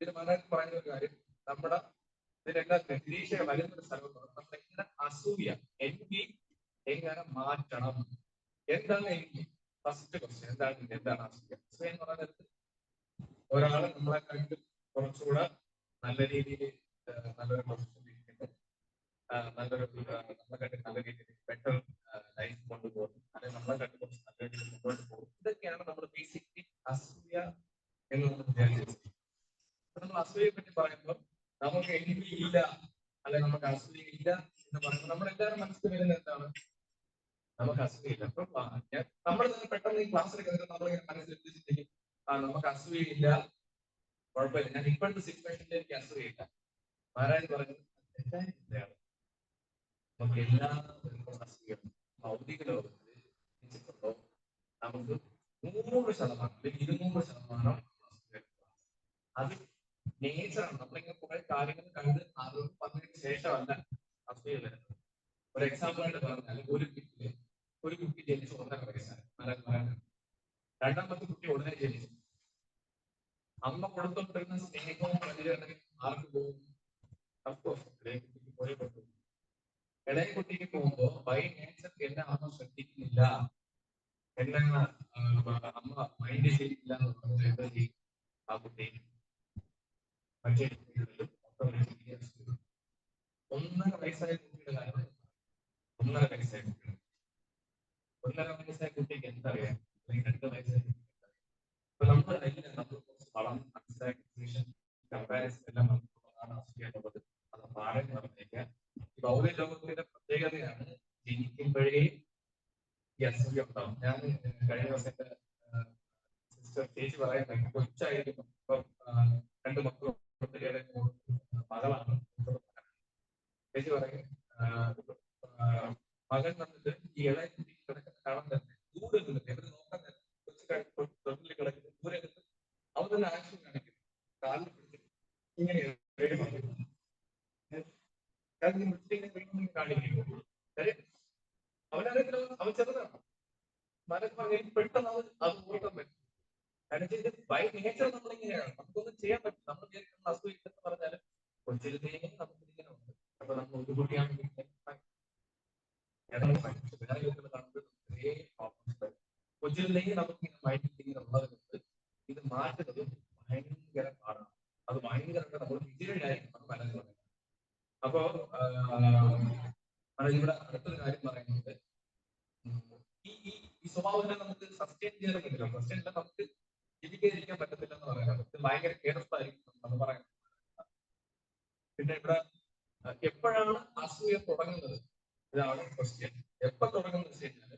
ഇത് മരം പറയുന്ന ഒരു കാര്യം, നമ്മുടെ ഇതിനെല്ലാം നിരീക്ഷ വരുന്നൊരു സ്ഥലം നമ്മൾ എങ്ങനെ അസൂയ എങ്ങനെ മാറ്റണം. എന്താണ് എനിക്ക് ഫസ്റ്റ് ക്വസ്റ്റ്യൻ, എന്താണ് അസൂയ? അസൂയ എന്ന് പറയുന്നത് ഒരാള് നമ്മളെ കണ്ട് കുറച്ചുകൂടെ നല്ല രീതിയിൽ നല്ലൊരു പൊസിഷനിൽ ഇരിക്കുന്നു, നമ്മളെ കണ്ട് നല്ല രീതിയിൽ ബെറ്റർ ലൈഫ് കൊണ്ടുപോകുന്നു, അല്ലെങ്കിൽ നമ്മളെ കണ്ട് കുറച്ച് നല്ല രീതിയിൽ മുന്നോട്ട് പോകും. ഇതൊക്കെയാണ് നമ്മൾ ബേസിക്കലി അസൂയ എന്ന് നമ്മൾ വിചാരിച്ചത്. നമ്മൾ അസൂയയെ പറ്റി പറയുമ്പോൾ നമുക്ക് എനിക്ക് ഇല്ല അല്ലെങ്കിൽ നമുക്ക് അസൂയ ഇല്ല എന്ന് പറയുമ്പോൾ നമ്മളെല്ലാവരും മനസ്സിൽ വരുന്നത് എന്താണ്? നമുക്ക് അസൂയയില്ല. അപ്പൊ നമ്മൾ തന്നെ പെട്ടെന്ന് ഈ ക്ലാസ്സിലൊക്കെ നമ്മളിങ്ങനെ മനസ്സിൽ ചിന്തിക്കും, നമുക്ക് അസൂയയില്ല, കുഴപ്പമില്ല, ഞാൻ ഇപ്പോഴത്തെ സിറ്റുവേഷനിൽ എനിക്ക് അസൂയയില്ല. ആരായി പറഞ്ഞത് തെറ്റായ ചിന്തയാണ്. നമുക്ക് എല്ലാവർക്കും അസൂയാണ്. ഭൗതിക ലോകത്തിൽ ചിന്തിച്ചിട്ടുണ്ടോ നമുക്ക് 100% അല്ലെങ്കിൽ 200% അത് നേച്ചറാണ്. നമ്മളിങ്ങനെ കുറെ കാര്യങ്ങൾ കണ്ട് അറിവ് വന്നതിന് ശേഷമല്ല അസൂയ വരുന്നത്. ഒരു എക്സാമ്പിൾ ആയിട്ട് പറഞ്ഞാൽ ഒരു കുട്ടി ജനിച്ചു 1.5 വയസ്സായി, രണ്ടാമത്തെ കുട്ടി ഉടനെ ജനിച്ചു. അമ്മ കൊടുത്തോണ്ടിരുന്ന സ്നേഹവും പരിചരണവും ആർക്ക് പോകും? അഫ്കോഴ്സ് ഇളയ കുട്ടിക്ക് പോയി കൊടുക്കും. ഇളയ കുട്ടിക്ക് പോകുമ്പോ ബൈ നേച്ചർ എന്നെ അമ്മ ശ്രദ്ധിക്കുന്നില്ല, എന്നെ അമ്മ മൈൻഡ് ചെയ്തില്ല എന്ന് പറഞ്ഞത് എന്താ ചെയ്യും? ആ കുട്ടി മറ്റേ 1.5 വയസ്സായ കുട്ടിയുടെ കാര്യം. 1.5 വയസ്സായ കുട്ടികൾ 1.5 വയസ്സായ കുട്ടിക്ക് എന്തറിയാം? അല്ലെങ്കിൽ 2 വയസ്സായ കുട്ടിക്ക് അപ്പൊ നമ്മൾ വളർന്ന് മനസ്സിലാക്കിയ കമ്പാരിസൺ എല്ലാം നമുക്കുള്ളതാണ് അസൂയ എന്നുള്ളത്. അത് മാറി പറഞ്ഞേക്കാം. ഈ ഭൗതിക ലോകത്തിന്റെ പ്രത്യേകതയാണ് ജനിക്കുമ്പോഴേ ഈ അസൂയ ഉണ്ടാവും. ഞാൻ കഴിഞ്ഞ ദിവസത്തെ സിസ്റ്റർ ചേച്ചി പറയാൻ കൊച്ചായിരിക്കും, ഇപ്പൊ 2 മക്കളും മകളാണ്. ചേച്ചി പറയും മകൻ വന്നിട്ട് ഈ ഇളയ കുട്ടി കിടക്കുന്ന കാണാൻ തന്നെ ദൂരെ നിന്നിട്ട് എവര് നോക്കാൻ തന്നെ കൊച്ചു തൊഴിൽ കിടക്കുന്ന ദൂരെ നിന്ന് അവർ തന്നെ ആക്ഷൻ കാണിക്കും. കാലിൽ പിടിച്ചിട്ട് ഇങ്ങനെ കാണിക്കും. അവനറിയത്തില്ല, അവൻ ചെറുതാണ്. മരം പെട്ടെന്ന് അത് ഓർക്കാൻ പറ്റും. കാരണം ഇത് ബൈ നേച്ചർ നമ്മളിങ്ങനെയാണ്, നമുക്കൊന്നും ചെയ്യാൻ പറ്റും. നമ്മൾ വിചാരിക്കുന്ന അസൂയ എന്ന് പറഞ്ഞാൽ കൊച്ചിരുന്നെങ്കിൽ നമുക്ക് ഇങ്ങനെ ഉണ്ട്. അപ്പൊ നമ്മൾ ഒരു കുട്ടിയാണെങ്കിൽ കൊച്ചിരുന്നെങ്കിൽ നമുക്ക് ഇങ്ങനെ മൈൻഡ് ഇങ്ങനെ ഉള്ളത് കൊണ്ട് ഇത് മാറ്റുന്നത് ഭയങ്കര പാടാണ്. അത് ഭയങ്കരമായിട്ട് നമ്മൾ വിജയനായിരിക്കും നമ്മൾ മനസ്സിലാക്കുന്നത്. അപ്പോ ഇവിടെ അടുത്തൊരു കാര്യം പറയുന്നത്, ഈ സ്വഭാവത്തിനെ നമുക്ക് സസ്റ്റെയിൻ ചെയ്യാൻ പറ്റില്ല. സസ്റ്റെയിൻ ചെയ്യാൻ നമുക്ക് ജീവിക്കാതിരിക്കാൻ പറ്റത്തില്ല എന്ന് പറയുന്നത്. ഇത് ഭയങ്കര കെയർഫുൾ ആയിരിക്കും നമ്മൾ പറയുന്നത്. പിന്നെ ഇവിടെ എപ്പോഴാണ് അസൂയ തുടങ്ങുന്നത്? ഇതാണ് ക്വസ്റ്റ്യൻ. എപ്പോ തുടങ്ങുന്നത് വെച്ച് കഴിഞ്ഞാൽ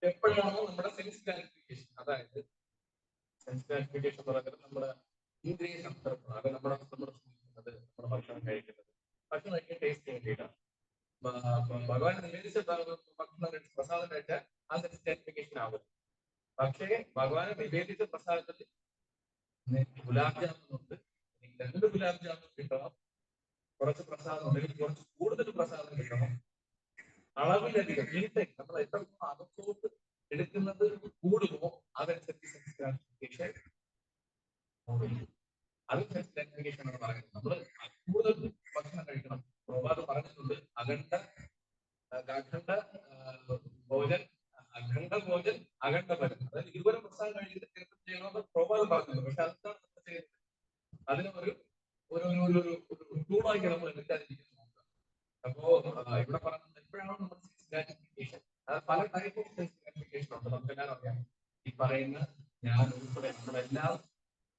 എപ്പോഴാണോ നമ്മുടെ സെൻസ് ഗ്രാറ്റിഫിക്കേഷൻ, അതായത് സെൻസ് ഗ്രാറ്റിഫിക്കേഷൻ പറയുന്നത് നമ്മുടെ ഇന്ദ്രിയ സംതൃപ്തി, അത് നമ്മുടെ നമ്മുടെ ഭക്ഷണം കഴിക്കുന്നത്, ഭക്ഷണം കഴിക്കാൻ ടേസ്റ്റ് വേണ്ടിയിട്ടാണ്. ഭഗവാൻ നിവേദിച്ച ഭക്ഷണം പ്രസാദം കഴിച്ചാൽ ആ സെൻസ് ഗ്രാറ്റിഫിക്കേഷൻ ആവും. പക്ഷേ ഭഗവാനെ നിവേദിച്ച പ്രസാദത്തിൽ ഗുലാബ് ജാമുൻ ഉണ്ട്, 2 ഗുലാബ് ജാമുൻ കിട്ടണം, കുറച്ച് പ്രസാദം ഉണ്ടെങ്കിൽ കുറച്ച് കൂടുതൽ പ്രസാദം കിട്ടണം, അളവിലധികം ഇൻടേക്ക് നമ്മൾ എത്രത്തോളം അകത്തോട്ട് എടുക്കുന്നത് കൂടുമോ അതനുസരിച്ച് സെൻസ് ഗ്രാറ്റിഫിക്കേഷൻ കൂടുന്നു. അത് സെൻസ് ഗ്രാറ്റിഫിക്കേഷൻ എന്ന് പറയുന്നത്. നമ്മൾ കൂടുതൽ ഭക്ഷണം കഴിക്കണം. പ്രഭാത് പറഞ്ഞിട്ടുണ്ട്, അഖണ്ഡ ഭോജൻ അഖണ്ഡ ഫലം. അതായത് 20 പ്രസാദം കഴിഞ്ഞിട്ട് തീർത്ഥം ചെയ്യണമെന്ന് പ്രഭാത് പറഞ്ഞിട്ടുണ്ട്. പക്ഷെ അതാണ് നമ്മൾ ചെയ്യുന്നത്. അതിന് ഒരു ടൂളാക്കി നമ്മൾ എടുക്കാതിരിക്കുന്നു. അപ്പോ ഇവിടെ പറഞ്ഞത് എപ്പോഴാണ് നമ്മൾ സെൻസ് ഗ്രാറ്റിഫിക്കേഷൻ, അത് പല ടൈപ്പ് ഓഫ് സെൻസ് ഗ്രാറ്റിഫിക്കേഷൻ ഉണ്ട്. നമുക്ക് എല്ലാവരും അറിയാം. ഈ പറയുന്ന ഞാൻ ഉൾപ്പെടെ നമ്മളെല്ലാം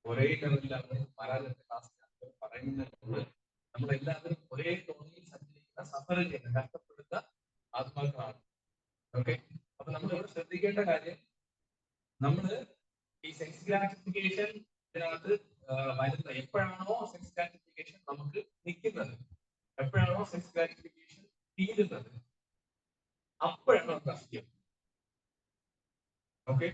ഒരേ ലെവലിലാണ് പരാജയത്തെ ക്ലാസ്സിലാണ് പറയുന്നത്. നമ്മളെല്ലാവരും ഒരേ തോണിയിൽ സഞ്ചരിക്കുന്ന, സഫർ ചെയ്യുന്ന, കഷ്ടപ്പെടുന്ന ആത്മാക്കളാണ്. ഓക്കെ, അപ്പൊ നമ്മൾ ഇവിടെ ശ്രദ്ധിക്കേണ്ട കാര്യം, നമ്മള് ഈ സെൻസ് ഗ്രാറ്റിഫിക്കേഷൻ ഇതിനകത്ത് വരുന്നത് എപ്പോഴാണോ സെൻസ് ഗ്രാറ്റിഫിക്കേഷൻ നമുക്ക് നിൽക്കുന്നത്, എപ്പോഴാണോ സെൻസ് ഗ്രാറ്റിഫിക്കേഷൻ തീരുന്നത്, അപ്പോഴാണ് നമുക്ക് അസുഖം. ഓക്കെ,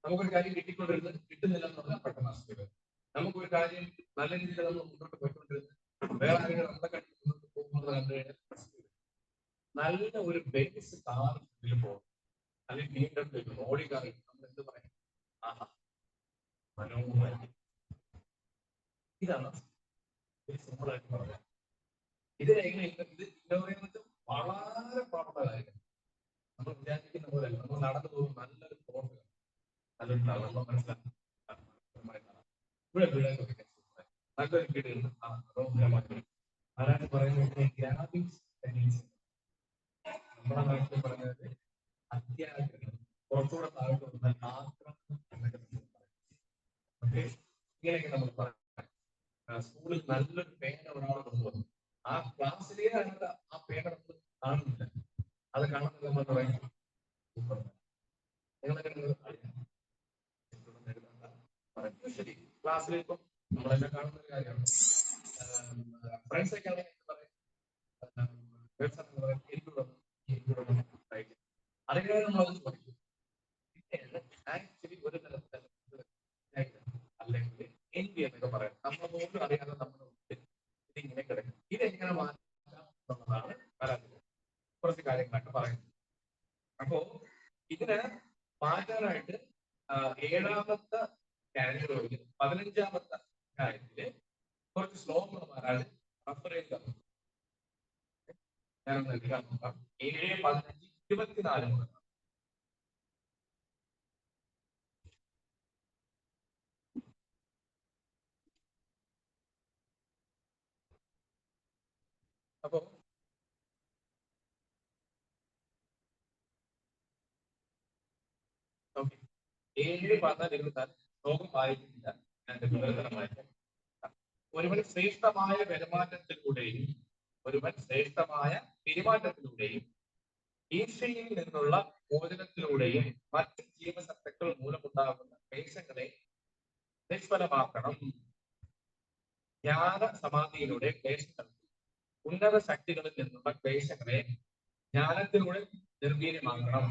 നമുക്കൊരു കാര്യം കിട്ടുന്നില്ല എന്ന് പറഞ്ഞാൽ പെട്ടെന്ന് അസുഖം. നമുക്കൊരു കാര്യം നല്ല രീതിയിൽ നമ്മൾ മുന്നോട്ട് പോയിക്കൊണ്ടിരുന്നത് വേറെ ആരെങ്കിലും നമ്മളെ കണ്ടു മുന്നോട്ട് പോകുന്നത് കണ്ടു കഴിഞ്ഞാൽ നല്ല ഒരു ബേസ് കാർ പോകും, അല്ലെങ്കിൽ നീണ്ടു ഓടി കാർ നമ്മൾ എന്ത് പറയും, ആഹാ മനോഹരം. ഇതാണ് സിമ്പിളായിട്ട് പറഞ്ഞത്. ഇതിനെങ്ങനെ ഇത് പറയുന്നത് വളരെ പ്രോപ്പറായിരിക്കും. നമ്മൾ വിചാരിക്കുന്ന പോലെ നമ്മൾ നടന്നു പോകും നല്ലൊരു തോട്ട് നല്ലൊരു നമ്മൾ മനസ്സിലാക്കും. ഇവിടെ വീടൊക്കെ നല്ലൊരു വീട് ആരാണ് പറയുന്നത്, ഗ്രാഫിക്സ് നമ്മുടെ നാട്ടിൽ പറയുന്നത് അത്യാഗ്രഹം, കുറച്ചുകൂടെ താഴോട്ട് വന്നാൽ ആഗ്രഹം എന്നൊക്കെ ഓക്കെ. ഇങ്ങനെയൊക്കെ നമ്മൾ പറയാം. സ്കൂളിൽ നല്ലൊരു പേന ഒരാൾ കൊണ്ടുവന്നു, ആ ക്ലാസ്സിലേ അതിനകത്ത് ആ പേന നമ്മൾ കാണുന്നില്ല, അത് കാണുന്നത് നമ്മൾ പറയും ശരി. ക്ലാസ്സിൽ ഇപ്പം നമ്മളെല്ലാം കാണുന്ന ഒരു കാര്യമാണ്. ഫ്രണ്ട്സ് ഒക്കെ ആണെങ്കിൽ അതൊക്കെ നമ്മൾ പഠിക്കും. ആക്ച്വലി ഒരു തരത്തിൽ അല്ലെങ്കിൽ എനിക്ക് എന്നൊക്കെ പറയാം, നമ്മൾ പോലും അറിയാതെ നമ്മുടെ ഇതിങ്ങനെ കിടക്കും. ഇതെങ്ങനെ മാറ്റാം എന്നുള്ളതാണ് കുറച്ച് കാര്യങ്ങളൊക്കെ പറയുന്നത്. അപ്പോ ഇതിന് മാറ്റാനായിട്ട് 7ാമത്തെ കാറ്റഗറിയിൽ 15ാമത്തെ കാര്യത്തില് കുറച്ച് ശ്ലോകന്മാരാണ് റഫർ ചെയ്തത്. ഞാനൊന്ന് എടുക്കാൻ നോക്കാം. 7, 15, 24. അപ്പോ 7, 14, 24 ശ്ലോകം വായിക്കുന്നില്ല. ഞാൻ വിവരതരം വായിക്കാം. ഒരുവൻ ശ്രേഷ്ഠമായ പെരുമാറ്റത്തിലൂടെയും ഈർഷ്യയിൽ നിന്നുള്ള മോചനത്തിലൂടെയും മറ്റ് ജീവസത്തക്കൾ മൂലമുണ്ടാകുന്ന ക്ലേശങ്ങളെ നിഷ്ഫലമാക്കണം. ജ്ഞാന സമാധിയിലൂടെ ക്ലേശങ്ങൾക്ക്, ഉന്നത ശക്തികളിൽ നിന്നുള്ള ക്ലേശങ്ങളെ ജ്ഞാനത്തിലൂടെ നിർവീര്യമാക്കണം.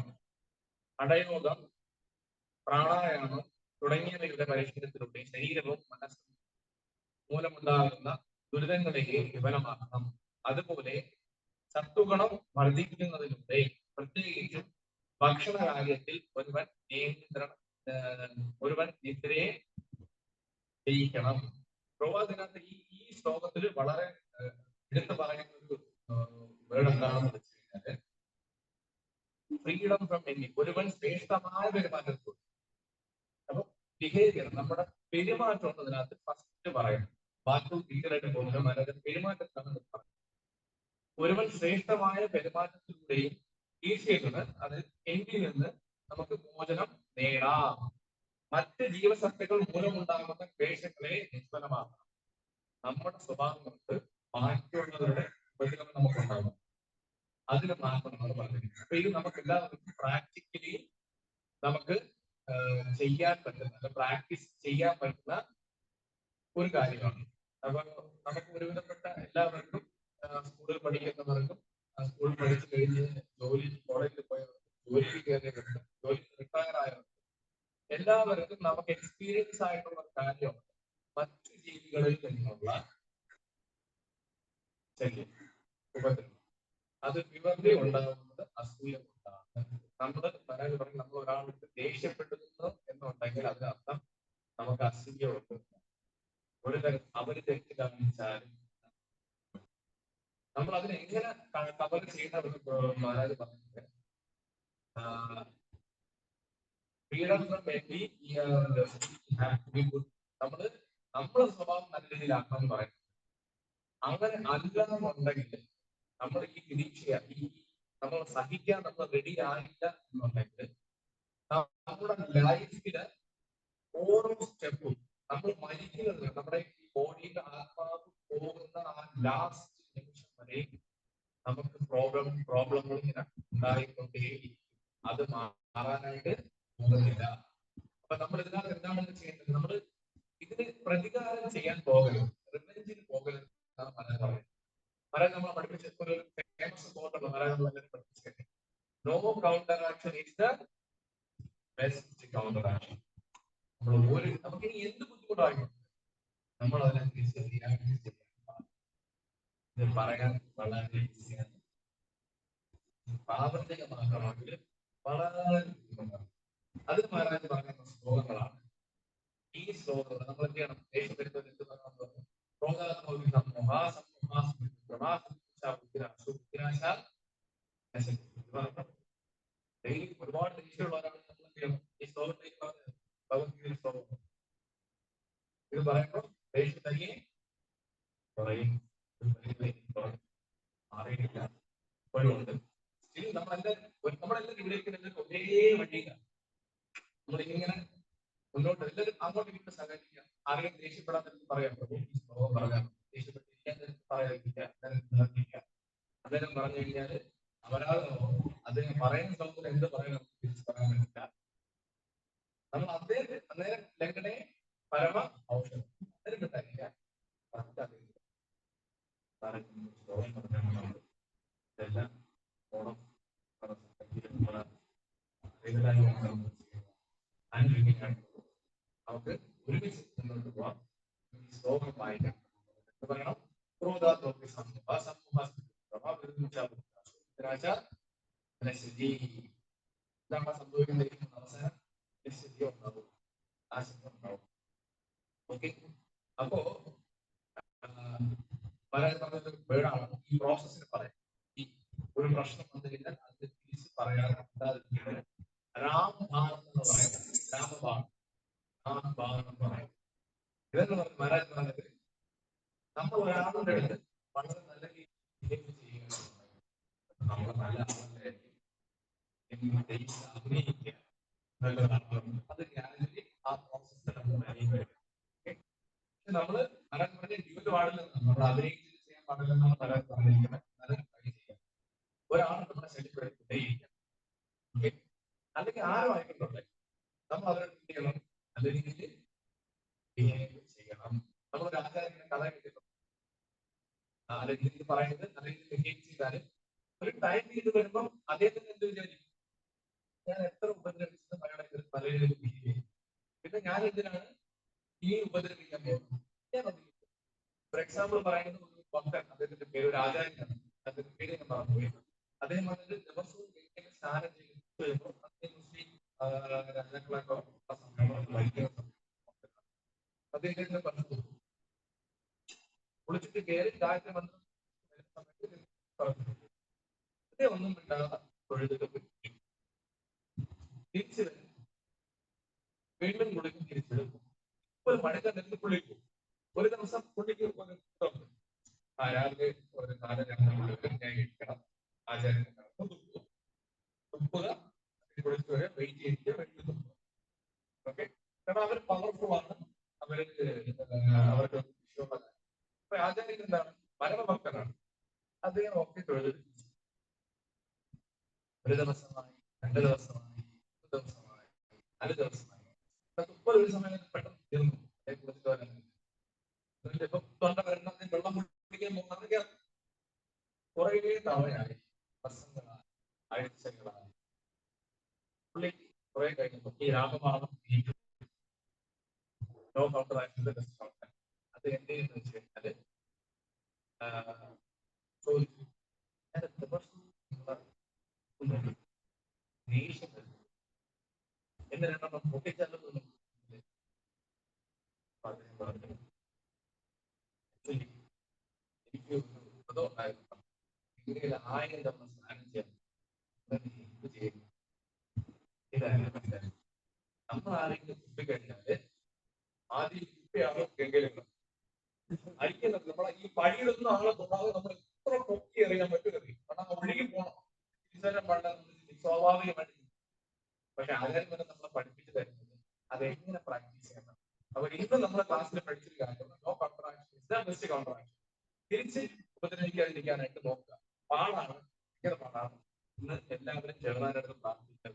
അടയോഗം, പ്രാണായാമം തുടങ്ങിയവയുടെ പരിശീലനത്തിലൂടെ ശരീരവും മനസ്സും മൂലമുണ്ടാകുന്ന ദുരിതങ്ങളെ വിഫലമാക്കണം. അതുപോലെ സത്വഗുണം വർദ്ധിക്കുന്നതിലൂടെ പ്രത്യേകിച്ചും ഭക്ഷണ കാര്യത്തിൽ ഒരുവൻ നിദ്രയെ ജയിക്കണം. പ്രവാചകനകത്ത് ഈ ശ്ലോകത്തിൽ വളരെ എടുത്തു പറയുന്ന ഒരു വേർഡ് എന്താണെന്ന് വെച്ച് കഴിഞ്ഞാല് ഫ്രീഡം ഫ്രം എനി, ഒരുവൻ ശ്രേഷ്ഠമായ പെരുമാറ്റത്തോട്. അപ്പൊ ബിഹേവിയർ, നമ്മുടെ പെരുമാറ്റം എന്നതിനകത്ത് ഫസ്റ്റ് പറയണം. ബാക്കി ക്ലിയറായിട്ട് പോകുന്ന അതിനകത്ത് പെരുമാറ്റത്തിലാണ് പറയുന്നത്. ഒരുവൻ ശ്രേഷ്ഠമായ പെരുമാറ്റത്തിലൂടെയും ഈർഷ്യയിൽ അത് എന്നിൽ നിന്ന് നമുക്ക് മോചനം നേടാം. മറ്റ് ജീവസത്തകൾ മൂലമുണ്ടാകുന്ന ക്ലേശങ്ങളെ നിഷ്ഫലമാക്കണം. നമ്മുടെ സ്വഭാവം കൊണ്ട് ബാക്കിയുള്ളവരുടെ പ്രതികരണം നമുക്കുണ്ടാകും, അതിന് മാറ്റം നമ്മൾ പറഞ്ഞിരിക്കുന്നത്. അപ്പൊ ഇത് നമുക്ക് എല്ലാവർക്കും പ്രാക്ടിക്കലി നമുക്ക് ചെയ്യാൻ പറ്റുന്ന, പ്രാക്ടീസ് ചെയ്യാൻ പറ്റുന്ന ഒരു കാര്യമാണ്. അപ്പൊ നമുക്ക് ഒരുവിധപ്പെട്ട എല്ലാവർക്കും സ്കൂളിൽ പഠിക്കുന്നവർക്കും സ്കൂളിൽ പഠിച്ചു കഴിഞ്ഞ് കോളേജിൽ പോയവർക്കും ജോലിയിൽ കയറിയവർക്കും ജോലി റിട്ടയർ ആയവർക്കും എല്ലാവർക്കും നമുക്ക് എക്സ്പീരിയൻസ് ആയിട്ടുള്ള കാര്യമാണ് മറ്റു ജീവികളിൽ നിന്നുള്ള ശല്യം, ഉപദ്രവം. അത് വിവരം ഉണ്ടാകുന്നത് അസൂയ കൊണ്ടാണ്. നമ്മൾ പരാതി പറയും, നമ്മൾ ഒരാൾക്ക് ദേഷ്യപ്പെടുന്നു എന്നുണ്ടെങ്കിൽ അതിനർത്ഥം നമുക്ക് അസൂയ ഉണ്ട്. ഒരു തരം അവര് തെറ്റ് കാണിച്ചാലും നമ്മൾ അതിനെ എങ്ങനെ കവർ ചെയ്യുന്നവർക്ക് പരാതി പറഞ്ഞത് ഫ്രീഡം ഫ്രം എനി, നമ്മളെ സ്വഭാവം നല്ല രീതിയിലാക്കണം പറയുന്നത്. അങ്ങനെ അല്ലെന്നുണ്ടെങ്കിൽ നമ്മൾ ഈ നിരീക്ഷ നമ്മൾ സഹിക്കാൻ നമ്മൾ റെഡി ആയില്ല എന്നുണ്ടെങ്കിൽ നമ്മുടെ ലൈഫില് ഓരോ സ്റ്റെപ്പും നമ്മൾ മരിക്കുന്നത്, നമ്മുടെ ഈ ബോഡിയുടെ ആത്മാവ് പോകുന്ന ആ ലാസ്റ്റ് നിമിഷം വരെ നമുക്ക് പ്രോബ്ലങ്ങൾ ഇങ്ങനെ ഉണ്ടായിക്കൊണ്ടേയിരിക്കും. അത് മാറാനായിട്ട് പോകുന്നില്ല. അപ്പൊ നമ്മൾ ഇതിനകത്ത് എന്താണ് ചെയ്യേണ്ടത്? നമ്മൾ ഇതിന് പ്രതികാരം ചെയ്യാൻ പോകരുത്, റിവെഞ്ചിന് പോകരുത് എന്നാണ് പറയാൻ പറയുന്നത്. പറയാൻ നമ്മളെ പഠിപ്പിച്ച ഒരു ഫേമസ് കോട്ടുള്ള പറയാൻ പഠിപ്പിച്ചത്, no counter action is the best counter action. നമ്മൾ നമുക്ക് ഇനി എന്ത് ബുദ്ധിമുട്ടായിരിക്കും നമ്മൾ അതിനനുസരിച്ച് റിയാക്ട് ചെയ്യാൻ പാടില്ല. ഇത് പറയാൻ വളരെ ഈസിയാണ്, പ്രാവർത്തികമാക്കണമെങ്കിൽ വളരെ ബുദ്ധിമുട്ടാണ്. അത് മഹാരാജ് പറയുന്ന ശ്ലോകങ്ങളാണ്. ഈ ശ്ലോകങ്ങൾ നമ്മൾ എന്ത് ചെയ്യണം? ദേഷ്യപ്പെടുത്തുന്നത് എന്ത് പറഞ്ഞു? ഒരുപാട് ദേഷ്യമുള്ളവരാണ് നമ്മൾ എന്ത് ചെയ്യണം? ഈ ശ്ലോകത്തിൽ ഭഗവത്ഗീത ശ്ലോകം ഇത് പറയുമ്പോൾ ദേഷ്യം തനിയെ പറയും, അറിയില്ല ഇപ്പോഴുണ്ട്. നമ്മളെല്ലാം ഇവിടെ ഒരേ വഴിയിലാണ്. നമ്മളിങ്ങനെ മുന്നോട്ട് എല്ലാവരും അങ്ങോട്ട് ഇങ്ങോട്ട് സഹകരിക്കുക. ആരെയും ദേഷ്യപ്പെടാൻ പറയാം, പറയാം, ദേഷ്യപ്പെട്ടിരിക്കാൻ പറയാതിരിക്കുക, അദ്ദേഹം പറഞ്ഞു കഴിഞ്ഞാൽ അവരാൾ അദ്ദേഹം പറയുന്ന സമയത്ത് എന്ത് പറയണം തിരിച്ച് പറയാൻ പറ്റില്ല. നമ്മൾ അന്നേരം ലംഘനയെ പരമ ഔഷധം അന്നേരം കിട്ടാനില്ല. ഇതെല്ലാം ഓണം നമുക്ക് ഒരുമിച്ച് മുന്നോട്ട് പോവാം. ശ്ലോകം വായിക്കാം. പറയണം, ഇതാണ് സംഭവിക്കുന്ന അവസാനം സ്ഥിതി ഉണ്ടാവും, ആശങ്ക ഉണ്ടാവും. ഓക്കെ, അപ്പോ പറയുന്നത് വേർഡാണ് ഈ പ്രോസസ്സിന് പറയാം. ഈ ഒരു പ്രശ്നം വന്നു കഴിഞ്ഞാൽ അത് തിരിച്ച് പറയാൻ രാംബാൻ എന്ന് പറയുന്നത്, രാമബാൻ എന്ന് പറയുന്നത്. ഇതെന്ന് പറഞ്ഞ മഹാരാജ് പറഞ്ഞത്, നമ്മൾ ഒരാളുടെ അടുത്ത് വളരെ നല്ല രീതിയിൽ ചെയ്യുക, നമ്മൾ നല്ല ആളുടെ അഭിനയിക്കുക നല്ലതാണ്. അത് ഗ്യാരണ്ടി ആ പ്രോസസ്സിൽ നമ്മള് മഹാരാജ് പറഞ്ഞ ജീവിത പാടില്ല, നമ്മൾ അഭിനയിച്ച് ചെയ്യാൻ പാടില്ലെന്നാണ് മഹാരാജ് പറഞ്ഞിരിക്കുന്നത്. നല്ല ട്രൈ ചെയ്യാം. ഒരാൾ നമ്മളെ ശല്യപ്പെടുത്തിക്കൊണ്ടേയിരിക്കാം. അല്ലെങ്കിൽ ആരും ആയിക്കൊണ്ടേ നമ്മൾ അവരുടെ എന്ത് ചെയ്യണം? നല്ല രീതിയിൽ ചെയ്യണം. നമ്മളൊരു ആചാര്യന്റെ കഥ കിട്ടും, നല്ല രീതിയിൽ പറയുന്നത് നല്ല രീതിയിൽ ചെയ്താൽ ഒരു ടൈം ചെയ്ത് വരുമ്പോൾ അദ്ദേഹത്തിന് എന്ത് വിചാരിക്കും? ഞാൻ എത്ര ഉപദ്രവിച്ചത് അയാളെ നല്ല രീതിയിൽ ബിഹേവ് ചെയ്യും. പിന്നെ ഞാൻ എന്തിനാണ് ഈ ഉപദ്രവിക്കാൻ പോകുന്നത്? ഫോർ എക്സാമ്പിൾ പറയുന്നത്, ഒരു ഭക്തൻ, അദ്ദേഹത്തിന്റെ പേര് ഒരു ആചാര്യനാണ്, അദ്ദേഹത്തിന്റെ പേര് ഞാൻ മറന്നുപോയി. അദ്ദേഹം വന്നിട്ട് ദിവസവും സ്നാനം ചെയ്ത് വരുമ്പോൾ മുസ്ലിം രാജാക്കളൊക്കെ അദ്ദേഹത്തിന്റെ പറഞ്ഞു കുളിച്ചിട്ട് കയറി ഗായത്രി മന്ത്രം ഒന്നും ഇല്ലാതെ തൊഴുതൊക്കെ തിരിച്ചു വരും, വീണ്ടും കുളിക്കും, തിരിച്ചെടുക്കും. ഒരു മണിക്കൂർ നിന്ന് കുളിക്കും. ഒരു ദിവസം പുള്ളിക്ക് രാവിലെ ഒരു 4-5 ഇരിക്കണം, ആചാര്യൻ തുപ്പുക, കുളിച്ച് വരെ വെയിറ്റ് ചെയ്തിട്ട് വീണ്ടും തുപ്പുക. ഓക്കെ, കാരണം അവർ പവർഫുൾ ആണ്, അവർക്ക് വിശ്വാസം. അപ്പൊ ആചാര്യൻ എന്താണ്? പരമഭക്തനാണ്. അദ്ദേഹം ഒക്കെ തൊഴിൽ ഒരു ദിവസമായി, 2 ദിവസമായി, 3 ദിവസമായി, 4 ദിവസമായി, 30 ദിവസമായി പെട്ടെന്ന് തീർന്നു. ഇപ്പൊ തൊണ്ട വെള്ളത്തിൽ വെള്ളം കുടിക്കാൻ പോകുന്ന കുറേ തവണയായി, വർഷങ്ങളായി, ആഴ്ചകളായി. പുള്ളി കുറെ കഴിഞ്ഞപ്പോൾ ഈ രാമബാണം നോ കൗണ്ടർ ആക്ടിന്റെ അത് എന്ത് ചെയ്യുന്ന വെച്ച് കഴിഞ്ഞാല് ചോദിച്ചു, ഞാൻ എത്ര വർഷം ദേഷ്യം എന്നെ 2 പൊട്ടിച്ചെല്ലുന്നു. അദ്ദേഹം പറഞ്ഞു, എനിക്ക് അതോ ഉണ്ടായിരുന്നു, ഇങ്ങനെ 1000 തവണ സ്നാനം ചെയ്യാൻ ചെയ്യുന്നു. ഇതാണ് നമ്മൾ ആരെങ്കിലും കുപ്പിക്കഴിഞ്ഞാല് ആദ്യം കുപ്പിയാണോ കെങ്കലുകൾ അരിക്കുന്നത്. നമ്മളെ ഈ പഴിയിലൊന്നും ആളെ തൊടാതെ നമ്മൾ എത്ര പൊക്കി എറിയാൻ പറ്റുമെന്നറിയും. കാരണം ഒഴുകി പോകണം, തിരിച്ചറിയാൻ പാടില്ല, സ്വാഭാവികമായിട്ട്. പക്ഷെ ആചാര്യം വരെ നമ്മളെ പഠിപ്പിച്ചു തരുന്നത് അതെങ്ങനെ പ്രാക്ടീസ് ചെയ്യണം. അപ്പൊ ഇന്ന് നമ്മുടെ ക്ലാസ്സിൽ പഠിച്ചൊരു കാര്യം, no counter action is the best counter action. തിരിച്ച് ഉപദ്രവിക്കാതിരിക്കാനായിട്ട് നോക്കുക. പാടാണ്, ഭയങ്കര പാടാണ്. ഇന്ന് എല്ലാവരും ചെറുതാനായിട്ട് പ്രാർത്ഥിക്കാം,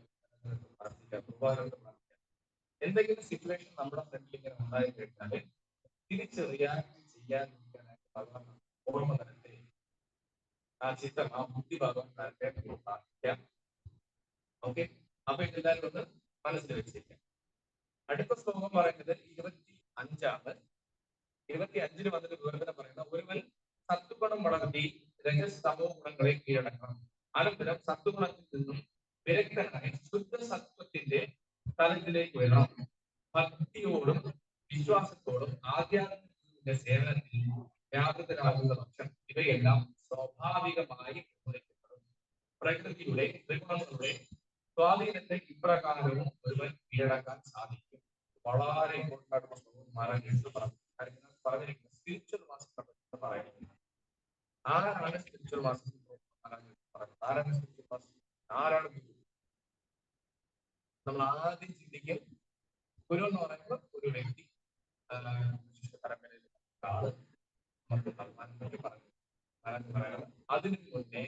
എന്തെങ്കിലും സിറ്റുവേഷൻ നമ്മുടെ ഫ്രണ്ടിൽ ഇങ്ങനെ ഉണ്ടായി കഴിഞ്ഞാൽ തിരിച്ച് റിയാക്ട് ചെയ്യാതിരിക്കാനായിട്ട് ഭഗവാൻ ഓർമ്മ തരട്ടെ, ആ ചിത്രം ആ ബുദ്ധി ഭഗവാൻ തരട്ടെ പ്രാർത്ഥിക്കാം. ഓക്കെ, അപ്പൊ ഇതെല്ലാവരും ഒന്ന് മനസ്സിൽ വെച്ചിരിക്കാം. അടുത്ത ശ്ലോകം പറയുന്നത് 25 25 വന്നിട്ട് വിവരണ പറയുന്ന ഒരുവൻ സത്വഗുണം വളർത്തി രജസ് തമോ ഗുണങ്ങളെ കീഴടക്കണം. അനന്തരം സത്വഗുണത്തിൽ നിന്നും വിരക്തനായി ശുദ്ധ സത്വത്തിന്റെ തലത്തിലേക്ക് വരണം. ഭക്തിയോടും വിശ്വാസത്തോടും ആധ്യാത്മിക സേവനത്തിൽ വ്യാപൃതരാകുന്ന പക്ഷം ഇവയെല്ലാം സ്വാഭാവികമായി നിർവഹിക്കപ്പെടും. പ്രകൃതിയുടെ ത്രിഗുണങ്ങളുടെ സ്വാധീനത്തെ ഇപ്രകാരവും ഒരുവൻ കീഴടക്കാൻ സാധിക്കും. വളരെ ഇമ്പോർട്ടൻ്റ് ആയിട്ടുള്ള മാറാൻ പറഞ്ഞിരിക്കുന്നത് സ്പിരിച്വൽ മാസ്റ്റർ പറയുന്നത്. ആരാണ് സ്പിരിച്വൽ മാസ്റ്റർ? ആരാണ് സ്പിരിച്വൽ മാസ്റ്റർ? ആരാണ് ഗുരു? നമ്മൾ ആദ്യം ചിന്തിക്കും ഗുരു എന്ന് പറയുമ്പോൾ ഒരു വ്യക്തി പരമ്പരയിലെ ആള് നമുക്ക് ഭഗവാനെ പറയുന്നത്. അതിനു മുന്നേ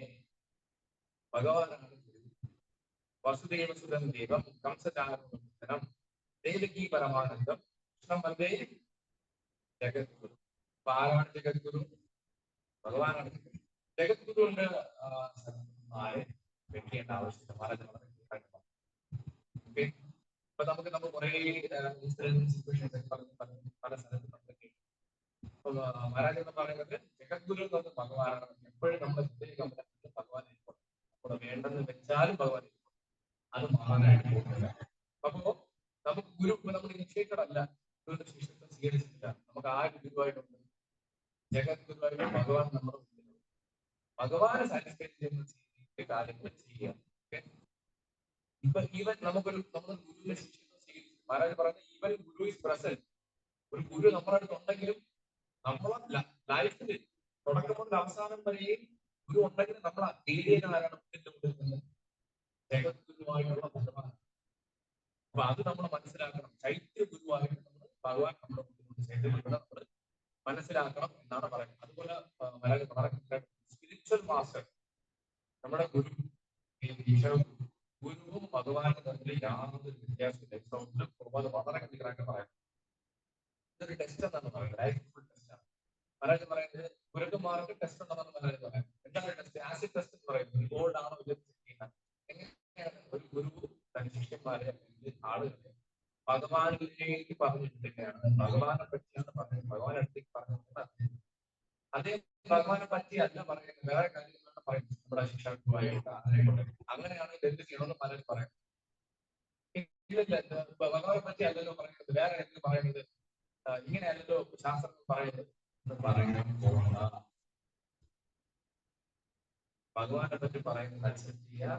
ഭഗവാനാണ് ഗുരു. വസുദേവസുതം ദേവം കംസചാരം ദേവകീ പരമാനന്ദം കൃഷ്ണം വന്ദേ ജഗദ്ഗുരു. അപ്പൊ ആരാണ് ജഗദ്ഗുരു? ഭഗവാനാണ് ജഗദ്ഗുരുവിന്റെ വെക്കേണ്ട ആവശ്യമില്ല. ഓക്കെ, ഇപ്പൊ നമ്മൾ കുറെ സിറ്റുവേഷൻസ് പല സ്ഥലത്ത് മഹാരാജ് എന്ന് പറയുന്നത് ജഗദ്ഗുരു എന്ന് പറഞ്ഞ ഭഗവാനാണ്. എപ്പോഴും നമ്മുടെ ഭഗവാൻ നമ്മുടെ വേണ്ടെന്ന് വെച്ചാലും ഭഗവാൻ അത് മാറാനായിട്ട് പോകുന്നില്ല. അപ്പോ നമുക്ക് ഗുരു നമ്മൾ ഇനിഷ്യേറ്റഡ് അല്ല, ഗുരുവിന്റെ ശിഷ്യത്വം സ്വീകരിച്ചിട്ടില്ല. നമുക്ക് ആര് ഗുരുവായിട്ടുണ്ട്? ജഗദ്ഗുരുവായിട്ട് ഭഗവാൻ നമ്മുടെ മുന്നിലുണ്ട്. ഭഗവാനെ സാറ്റിസ്ഫൈ ചെയ്യുന്ന കാര്യങ്ങൾ ചെയ്യുക. ഇപ്പൊ ഈവൻ നമ്മുടെ ഗുരുവിന്റെ ശിഷ്യത്വം സ്വീകരിച്ചു. മഹാരാജ് പറഞ്ഞ ഈവൻ ഗുരു ഇസ് പ്രസന്റ്. ഒരു ഗുരു നമ്മുടെ അടുത്ത് ഉണ്ടെങ്കിലും നമ്മളെ ലൈഫിൽ തുടക്കം മുതൽ അവസാനം വരെയും ഗുരു ഉണ്ടെങ്കിലും നമ്മൾ ഏരിയകളാണ് ജഗദ്ഗുരുവായിട്ടുള്ള ഭഗവാൻ. അപ്പൊ അത് നമ്മൾ മനസ്സിലാക്കണം. ചൈത്യ ഗുരുവായിട്ട് നമ്മൾ ഭഗവാൻ നമ്മുടെ ചൈത്യഗുരുവിനെ നമ്മൾ മനസ്സിലാക്കണം എന്നാണ് പറയുന്നത്. അതുപോലെ സ്പിരിച്വൽ മാസ്റ്റർ നമ്മുടെ ഗുരു ഗുരുവും ഭഗവാനും തമ്മിൽ യാതൊരു വ്യത്യാസമില്ല. അത് വളരെ ക്ലിയറായിട്ട് പറയാം. ഇതൊരു ടെസ്റ്റ് എന്നാണ് പറയുന്നത്. ലൈഫ് ഫുൾ ടെസ്റ്റ് ആണ്. മഹാരാജ് പറയുന്നത് ഗുരുക്കന്മാർക്ക് ടെസ്റ്റ് ഉണ്ടെന്നാണ് മഹാരാജ് പറയുന്നത്. എന്താണ് ടെസ്റ്റ്? ആസിഡ് ടെസ്റ്റ് എന്ന് പറയുന്നത്. ഗോൾഡ് ആണോ ഇല്ലെന്ന് എങ്ങനെയാണ് ഒരു ഗുരു തന്റെ ശിഷ്യന്മാരെ ആളുകളെ ഭഗവാനിലേക്ക് പറഞ്ഞിരിക്കുകയാണ്. ഭഗവാനെ പറ്റിയാണ് പറയുന്നത്. ഭഗവാൻ അടുത്തേക്ക് പറഞ്ഞിട്ടുണ്ട്. അതേ ഭഗവാനെ പറ്റി അല്ല പറയുന്നത്, വേറെ കാര്യങ്ങളാണ് പറയുന്നത്. നമ്മുടെ ശിക്ഷാർത്ഥമായിട്ട് അങ്ങനെയാണെങ്കിൽ എന്ത് ചെയ്യണമെന്ന് പലരും പറയുന്നത്. ഭഗവാനെ പറ്റി അല്ലല്ലോ പറയുന്നത്, വേറെ എന്ത് പറയുന്നത്, ഇങ്ങനെയല്ലല്ലോ ശാസ്ത്രത്തിൽ പറയുന്നത് എന്ന് പറയാൻ പോകണ്ട. ഭഗവാനെ പറ്റി പറയുന്നത് അക്സെപ്റ്റ് ചെയ്യുക,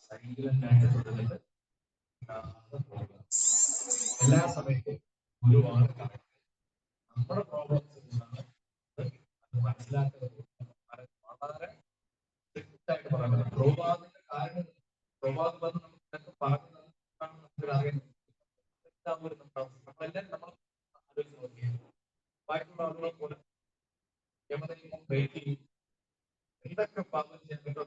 സൈലന്റായിട്ട് തുടരുന്നത്. എല്ലാ സമയത്തും ഗുരുവാണ് കറക്റ്റ്. നമ്മുടെ പ്രോബ്ലംസ് അത് മനസ്സിലാക്കുന്നത് വളരെ സ്ട്രിക്റ്റ് ആയിട്ട് പറയുന്നത്. പ്രഭാതിന്റെ കാരണം പ്രഭാത് വന്ന് നമുക്ക് പറഞ്ഞത് നമുക്കറിയുന്നത് നമ്മളെല്ലാം നമ്മൾ ആലോചിച്ച് നോക്കിയത് ബാക്കിയുള്ള ആളുകളെ പോലെ യമനിയമം ബ്രേക്ക് ചെയ്യും. എന്തൊക്കെ പാപം ചെയ്യാൻ പറ്റുമോ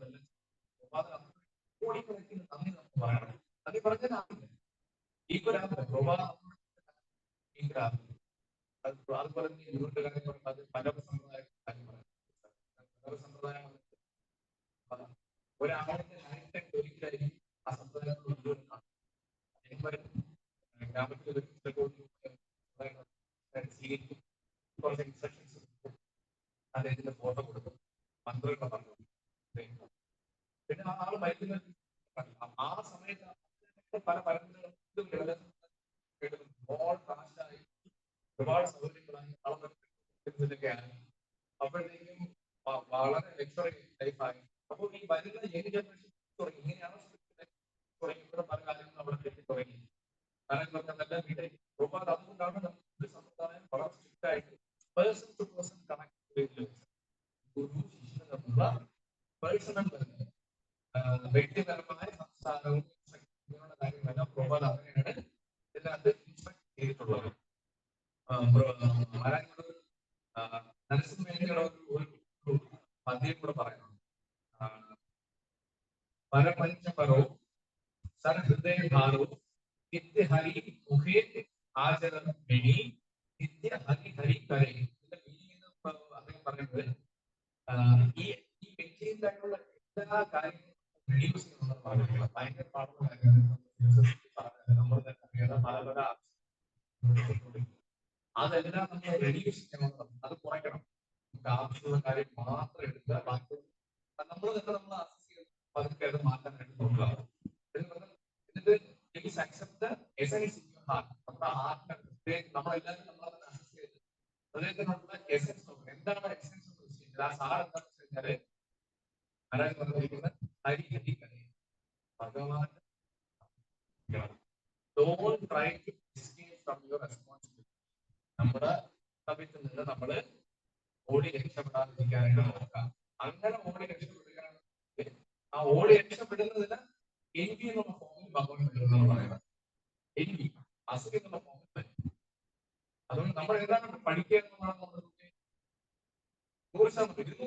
കോടിക്കണക്കിന് നന്ദി നമുക്ക് പറയണം. നന്ദി പറഞ്ഞാൽ ഈക്വലാകുന്നത് പ്രഭാതം ഈക്വലാകുന്നത്. അതുപോലെ ഗുരുവിന്റെ കാര്യം പറഞ്ഞാൽ പല സമ്പ്രദായം ഒരാളിന്റെ ലൈഫ് ടൈം ഒരിക്കലായിരിക്കും ആ സമ്പ്രദായത്തിൽ ഗ്രാമത്തിൽ കുറച്ച് ഇൻസ്ട്രക്ഷൻസ് അദ്ദേഹത്തിന്റെ ഫോട്ടോ കൊടുക്കും, മന്ത്രങ്ങൾ പറഞ്ഞു. പിന്നെ ആ ആള് മരിക്കുന്ന ആ സമയത്ത് പല പരമ്പരകളും ഒരുപാട് സൗകര്യങ്ങളായി വളർന്നൊക്കെയാണ്. അപ്പോഴത്തേക്കും വളരെ ലക്ഷറി ലൈഫായി. അപ്പോൾ ഈ വരുന്ന യങ് ജനറേഷൻ തുടങ്ങി ഇങ്ങനെയാണ് തുടങ്ങിയപ്പോൾ പല കാര്യങ്ങളും അവിടെ തെറ്റി തുടങ്ങി. കാര്യങ്ങളൊക്കെ വീട്ടിൽ ഒരുപാട്. അതുകൊണ്ടാണ് നമ്മുടെ സമ്പ്രദായം വളരെ സ്ട്രിക്റ്റ് ആയിട്ട് പേഴ്സൺ ടു പേഴ്സൺ കണക്ട് ഗുരു ശിഷ്യൻ തമ്മിലുള്ള പേഴ്സണൽ വ്യക്തിപരമായ സംസ്ഥാനവും ഇങ്ങനെയുള്ള കാര്യങ്ങളെല്ലാം പ്രൊവൈഡ് അങ്ങനെയാണ് ഇതിനകത്ത് ഇൻസ്ട്രക്ട് ചെയ്തിട്ടുള്ളത്. നരസിംഹയുടെ ഒരു പദ്യം കൂടെ പറയുന്നുണ്ട്. പരപഞ്ചപരോ സർഹൃദയഭാരോ നിത്യഹരി മുഖേ രാജ മിനി നിത്യ ഹരി ഹരി കരേ. ഇതിന്റെ മീനിങ് അദ്ദേഹം പറയുന്നത് ഈ ഈ മെറ്റീരിയലായിട്ടുള്ള എല്ലാ കാര്യങ്ങളും റെഡ്യൂസ് ചെയ്യുന്നത് ഭയങ്കര പാടുള്ള കാര്യമാണ്. നമ്മൾ തന്നെ അറിയാതെ പല പല അതെല്ലാം നമ്മൾ റെഡ്യൂസ് ചെയ്യണം, അത് കുറയ്ക്കണം. നമുക്ക് ആവശ്യമുള്ള കാര്യം മാത്രം എടുക്കുക, ബാക്കി നമ്മൾ തന്നെ നമ്മൾ അസസ് ചെയ്ത് പതുക്കെ അത് മാറ്റാനായിട്ട് നോക്കുക. എന്നിട്ട് please accept the essence in your heart. നമ്മുടെ ഹാർട്ടിനെ നമ്മളെല്ലാവരും നമ്മളെ അസസ് ചെയ്ത് ഹൃദയത്തിനുള്ള എസൻസ് നോക്കുക. എന്താണ് എസൻസ് എന്ന് വെച്ച് കഴിഞ്ഞാൽ ആ സാർ എന്താണെന്ന് വെച്ച് കഴിഞ്ഞാല് ആരാണ് പറഞ്ഞിരിക്കുന്നത്? ഹരി ഹരി കരേ ഭഗവാൻ. Don't try to escape from your responsibility. നമ്മുടെ സമയത്ത് നിന്ന് നമ്മള് ഓടി രക്ഷപ്പെടാതിരിക്കാനായിട്ട് നോക്കാം. അങ്ങനെ ഓടി രക്ഷപ്പെടുകയാണെങ്കിൽ ആ ഓടി രക്ഷപ്പെടുന്നതിന് envy എന്നുള്ള ഫോമിൽ ഭഗവാൻ വരുമെന്നാണ് പറയുന്നത്. envy അസുഖം എന്നുള്ള ഫോമിൽ വരും. അതുകൊണ്ട് നമ്മൾ എന്താണ് പഠിക്കുക എന്നുള്ളതാണ് നമ്മൾ 100%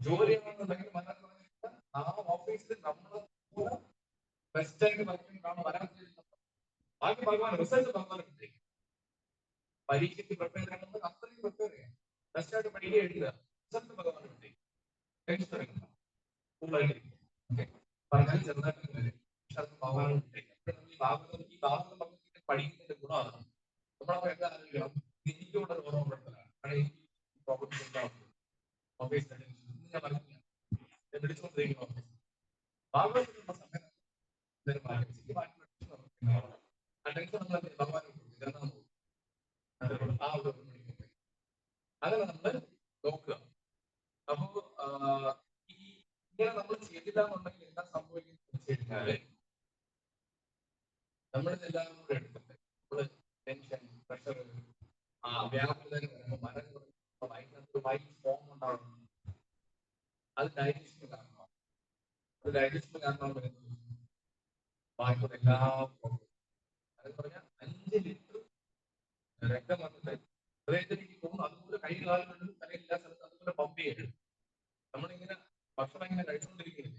ജോലിയാണെന്നുണ്ടെങ്കിൽ ആ ഓഫീസിൽ നമ്മൾ ബെസ്റ്റ് ആയിട്ട് വരാൻ ബാക്കി ഭഗവാൻ റിസൾട്ട് ഭഗവാൻ കിട്ടി. പരീക്ഷയ്ക്ക് പ്രിപ്പയർ ചെയ്യണമെന്ന് അത്രയും പ്രിപ്പയർ ചെയ്യാം. ബെസ്റ്റ് ആയിട്ട് പഠിക്കുക, എഴുതുക, റിസൾട്ട് ഭഗവാൻ കിട്ടി. പറഞ്ഞാൽ ചെറുതായിട്ട് വരും, പക്ഷെ അത് ഭഗവാൻ കിട്ടി. ഈ ഭാഗം പഠിക്കുന്നതിന്റെ ഗുണമാണ്. നമ്മളപ്പോ എന്താ അറിയില്ല, എനിക്കൂടെ ഓർമ്മപ്പെടുത്തലാണ് പ്രോബ്ലംസ് ഉണ്ടാവും. ഓഫീസ് ഞാൻ പറഞ്ഞില്ല, വിളിച്ചുകൊണ്ടിരിക്കുന്നു. ഭാഗവതത്തിലുള്ള സമയം അങ്ങനെ നമ്മൾ നോക്കുക. അപ്പോ ഇങ്ങനെ നമ്മൾ ചെയ്തില്ല എന്നുണ്ടെങ്കിൽ എന്താ സംഭവിക്കുന്നത് വെച്ച് കഴിഞ്ഞാല് നമ്മളിതെല്ലാം കൂടെ എടുത്തിട്ട് നമ്മള് ടെൻഷൻ, പ്രഷർ, വ്യാകുലതകൾ വരുമ്പോൾ മനസ്സിന് വൈറ്റ് ഫോം ഉണ്ടാവുന്നു. അത് ഡൈജസ്റ്റിന് കാരണമാണ്. അത് ഡൈജസ്റ്റിന് കാരണം വരുന്നത് ബാക്കിയുള്ള എല്ലാ അതെന്ന് പറഞ്ഞാൽ 5 ലിറ്റർ രക്തം വന്നിട്ട് ഹൃദയത്തിലേക്ക് പോകുന്നു. അതുപോലെ കൈ കാലുകളിലും എല്ലാ സ്ഥലത്തും അതുപോലെ പമ്പ് ചെയ്യണം. നമ്മളിങ്ങനെ ഭക്ഷണം ഇങ്ങനെ കഴിച്ചുകൊണ്ടിരിക്കുന്നില്ല,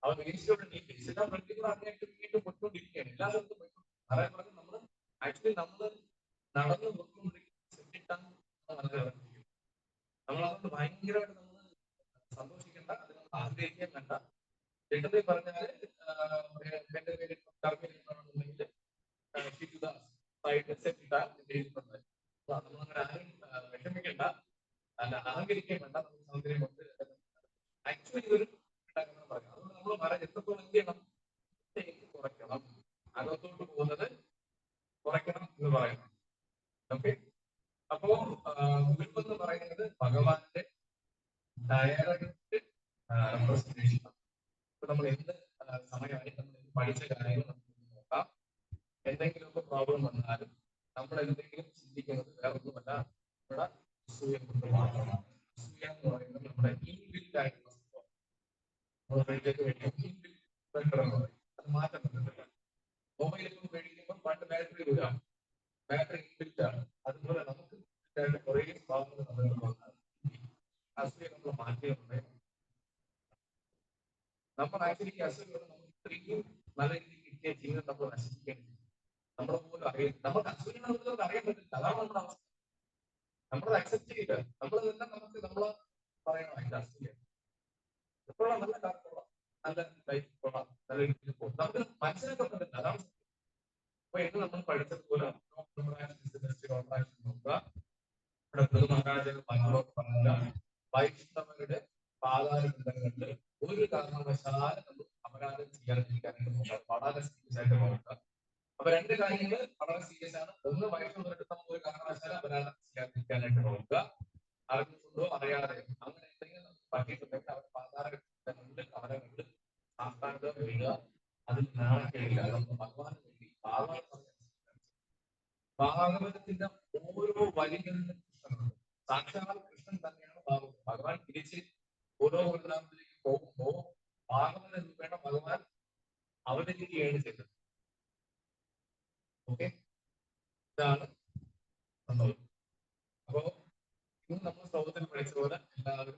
അവർ വേസ്റ്റിലോട്ട് നീക്കി എല്ലാം പ്രത്യേകം അങ്ങേറ്റം വീണ്ടും പൊയ്ക്കൊണ്ടിരിക്കുകയാണ്. എല്ലാ സ്ഥലത്തും പോയിക്കൊണ്ടിരിക്കും. അതായത് പറഞ്ഞാൽ നമ്മൾ ആക്ച്വലി നമ്മൾ നടന്നു പോയിക്കൊണ്ടിരിക്കുന്ന നമ്മളതുകൊണ്ട് ഭയങ്കരമായിട്ട് നമ്മൾ സന്തോഷിക്കേണ്ട, അത് നമ്മൾ ആഗ്രഹിക്കാൻ വേണ്ട. ലളിതമായി പറഞ്ഞാല് എന്റെ പേര് ണ്ടെങ്കിൽ നമ്മളങ്ങനെ ആരും വിഷമിക്കേണ്ട, അല്ല അഹങ്കരിക്കാൻ വേണ്ട. നമുക്ക് സൗകര്യം ആക്ച്വലി ഒരു പറയാം. അതുകൊണ്ട് നമ്മൾ പറയാം എത്രത്തോളം എന്ത് ചെയ്യണം, കുറയ്ക്കണം, അകത്തോട്ട് പോകുന്നത് കുറയ്ക്കണം എന്ന് പറയണം. ഓക്കെ. അപ്പോ ഗുരുവെന്ന് പറയുന്നത് ഭഗവാന്റെ ഡയറക്റ്റ് റെപ്രസെന്റേഷൻ. നമ്മൾ എന്ത് സമയമായി നമ്മൾ പഠിച്ച കാര്യങ്ങൾ നമുക്ക് നോക്കാം. എന്തെങ്കിലുമൊക്കെ പ്രോബ്ലം വന്നാലും നമ്മൾ എന്തെങ്കിലും ചിന്തിക്കുന്നത് വേറൊന്നുമല്ല, നമ്മുടെ അസൂയ കൊണ്ട് മാത്രമാണ്. അസൂയ എന്ന് പറയുന്നത് നമ്മുടെ ഇൻബിൽറ്റ് ആയിട്ടുള്ള സംഭവം. അത് മാറ്റം പറ്റുന്നില്ല. മൊബൈലൊക്കെ മേടിക്കുമ്പോൾ പണ്ട് ബാറ്ററി വരാം, ബാറ്ററി ഇൻബിൽറ്റ് ആണ്. അതുപോലെ നമുക്ക് കുറേ പ്രോബ്ലം അസൂയ നമ്മൾ മാറ്റിയിട്ടുണ്ടെങ്കിൽ നമ്മൾ ആക്ച്വലി അസുഖങ്ങൾ നമുക്ക് ഇത്രയും നല്ല രീതിയിൽ കിട്ടിയ ജീവിതം നമ്മൾ നശിപ്പിക്കേണ്ടി നമ്മളെ പോലും അറിയാം. നമുക്ക് അസുഖം നമുക്ക് അറിയാൻ പറ്റില്ല. അതാണ് നമ്മുടെ അവസ്ഥ. നമ്മളത് അക്സെപ്റ്റ് ചെയ്യില്ല. നമ്മൾ തന്നെ നമുക്ക് നമ്മളെ പറയണം അതിന്റെ അസുഖം എപ്പോഴാണ് നല്ല കാലത്തോളം നല്ല ലൈഫ് കൊള്ളാം, നല്ല രീതിയിൽ പോകും. നമുക്ക് മനസ്സിലാക്കാൻ പറ്റില്ല. അതാണ്. അപ്പൊ ഇത് നമ്മൾ പഠിച്ചതുപോലെ നോക്കുക. ഇവിടെ ഗുരുമഹാരാജൻ പറഞ്ഞ വൈഷ്ണവരുടെ പാതാരങ്ങളിൽ ഒരു കാരണവശാലും നമ്മൾ അപരാധം ചെയ്യാതിരിക്കാനായിട്ട് നോക്കുക. വളരെ സീരിയസ് ആയിട്ട് നോക്കുക. അപ്പൊ 2 കാര്യങ്ങൾ വളരെ സീരിയസ് ആണ്. ഒന്ന്, വൈഷ്ണവരുടെ നമ്മൾ ഒരു കാരണവശാലും അപരാധം ചെയ്യാതിരിക്കാനായിട്ട് നോക്കുക. അറിഞ്ഞുകൊണ്ടോ അറിയാതെ അങ്ങനെ എന്തെങ്കിലും പറ്റിയിട്ടുണ്ടെങ്കിൽ അവർ പാതാരങ്ങളിൽ അവരെ കണ്ട് സാഷ്ടാംഗം വീഴുക. അതിൽ നാണക്കേടില്ല. നമുക്ക് ഭഗവാന് വേണ്ടി ഭാഗവതത്തിന്റെ ഓരോ വരികളിലും കൃഷ്ണനുണ്ട്. സാക്ഷാൽ കൃഷ്ണൻ തന്നെയാണ് ഭാഗവതം. ഭഗവാൻ തിരിച്ച് ഓരോ വൃന്ദാവനത്തിലേക്ക് പോകുമ്പോ ഭാഗവതം എന്ന് വേണ്ട ഭഗവാൻ അവതരിക്കുകയാണ് ചെയ്തത്. ഓക്കെ, ഇതാണ് സംഭവം. അപ്പോ ഇന്ന് നമ്മൾ ശ്ലോകത്തിൽ പഠിച്ച പോലെ എല്ലാവരും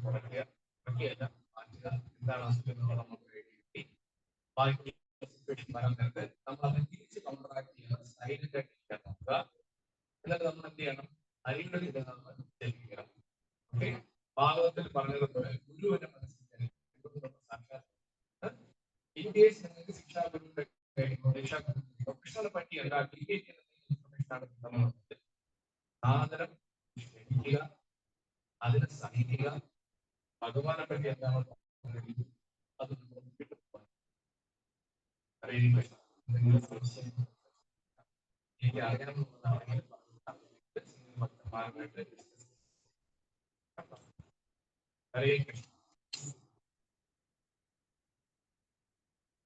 കുറയ്ക്കുക, കുറയ്ക്കുകയല്ല മാറ്റുക. എന്താണ് അസുഖം എന്നുള്ള നമുക്ക് കിട്ടി. ബാക്കി സിറ്റുവേഷൻ വരാൻ നേരത്തെ നമ്മൾ അതിനെ തിരിച്ച് കൗണ്ടറാക്ട് വഴികളിൽ നമ്മൾ ചെല്ലുക. ഓക്കെ, ഭാഗവതത്തിൽ പറഞ്ഞതുപോലെ ഗുരുവിന്റെ മനസ്സിൽ ഇൻകേസ് നിങ്ങൾക്ക് ശിക്ഷാഗുരുവിന്റെ പ്രൊഫഷണലെ പറ്റി എല്ലാ ഡിബേറ്റ് ഇൻഫർമേഷനാണ് കിട്ടുന്നത്. സാധനം ക്ഷമിക്കുക, അതിനെ സഹിക്കുക, ഭഗവാനെ പറ്റി എന്താണ് അത് എനിക്ക് അറിയാവുന്നതാണെങ്കിൽ ഭക്തന്മാരുമായിട്ട് ഹരേ കൃഷ്ണ.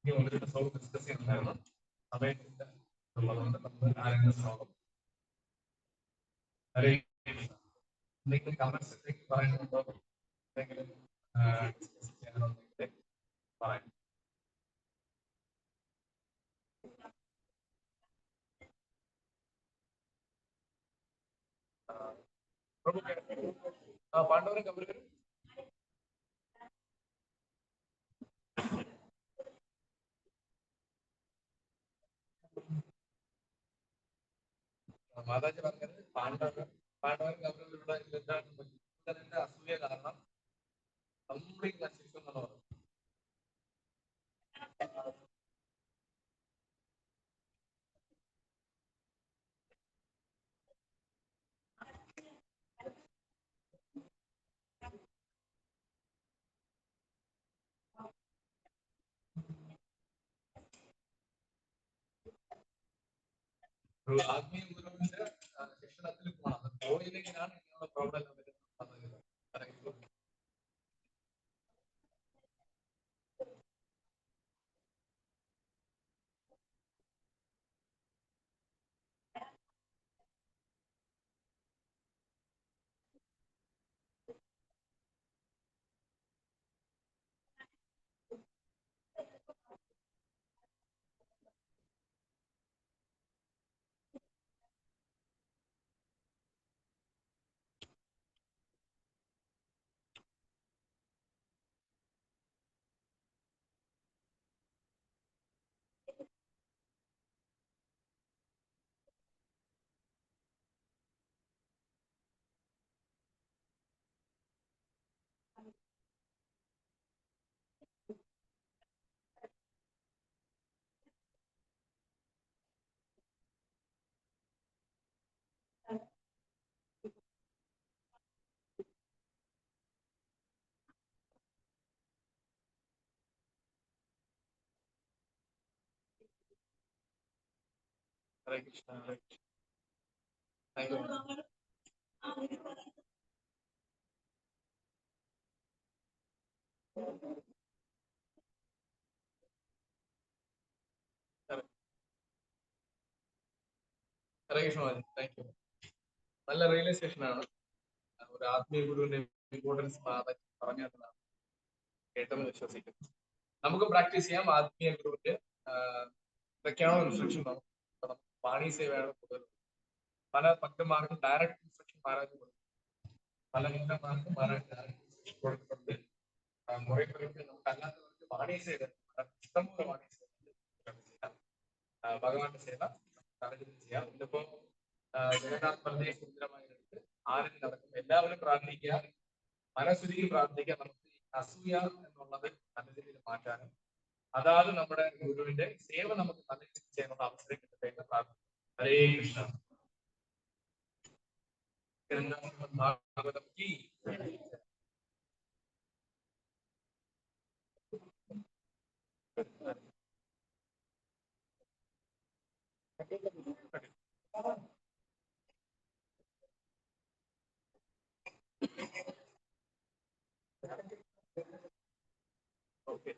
ഇനി ഒന്നിട്ട് ശ്ലോകം ഡിസ്കസ് ചെയ്യുന്നുണ്ടായിരുന്നു, സമയത്തിന്റെ ഉള്ളതുകൊണ്ട് നമ്മൾ ആരെങ്കിലും ശ്ലോകം. ഹരേ കൃഷ്ണ. എന്തെങ്കിലും കമന്റ്സ് എന്തെങ്കിലും പറയാനുണ്ടോ? എന്തെങ്കിലും ഡിസ്കസ് ചെയ്യാനുണ്ടെങ്കിൽ പറയാം. പാണ്ഡവരും കൗരവരും മാതാജി പറഞ്ഞത് പാണ്ഡവരും കൗരവരുടെ എന്താണ് അസൂയ കാരണം കംപ്ലീറ്റ് നശിച്ചു എന്നാണ് പറഞ്ഞത്. ഒരു ആത്മീയ ഗുരുവിന്റെ ശിക്ഷണത്തിൽ പോകണം. പോയില്ലെങ്കിലാണ് ഇങ്ങനെയുള്ള പ്രോബ്ലം വരുന്നത്. Hare Krishna. Hare Krishna. Thank you. Hare Krishna. Thank you. നല്ല റിയലൈസേഷൻ ആണ്. ഒരു ആത്മീയ ഗുരുവിന്റെ ഇമ്പോർട്ടൻസ് പറഞ്ഞതാണ് കേട്ടെന്ന് വിശ്വസിക്കുന്നു. നമുക്ക് പ്രാക്ടീസ് ചെയ്യാം ആത്മീയ ഗുരുവിന്റെ ഇതൊക്കെയാണോ ഇൻസ്ട്രക്ഷൻ. നമുക്ക് വാണി സേവയാണ് കൂടുതൽ. പല ഭക്തന്മാർക്കും ഡയറക്റ്റ് ഇൻസ്ട്രക്ഷൻ മാറാൻ കൊടുക്കും. പല ഭക്തന്മാർക്കും മാറാൻ ഡയറക്റ്റ് ഇൻസ്ട്രക്ഷൻ കൊടുക്കുന്നുണ്ട്. കുറെ പേർക്ക് നമുക്ക് അല്ലാത്തവർക്ക് വാണി സേവ ഇഷ്ടംപോലെ വാണി സേവ ചെയ്യാം. ഭഗവാന്റെ സേവ ചെയ്യാം. ഇതിപ്പോ ജഗന്നാഥ് പ്രദേശ സുന്ദരമായിട്ട് ആരും നടക്കും. എല്ലാവരും പ്രാർത്ഥിക്കുക, മനസ്സുരുകി പ്രാർത്ഥിക്കുക. നമുക്ക് അസൂയ എന്നുള്ളത് നല്ല രീതിയിൽ മാറ്റാനും അതാത് നമ്മുടെ ഗുരുവിന്റെ സേവ നമുക്ക് നല്ല രീതിയിൽ ചെയ്യാനുള്ള അവസരം കിട്ടട്ടെ എന്ന് പ്രാർത്ഥിക്കും. ഹരേ കൃഷ്ണ. ഭാഗവതം കീ. Okay.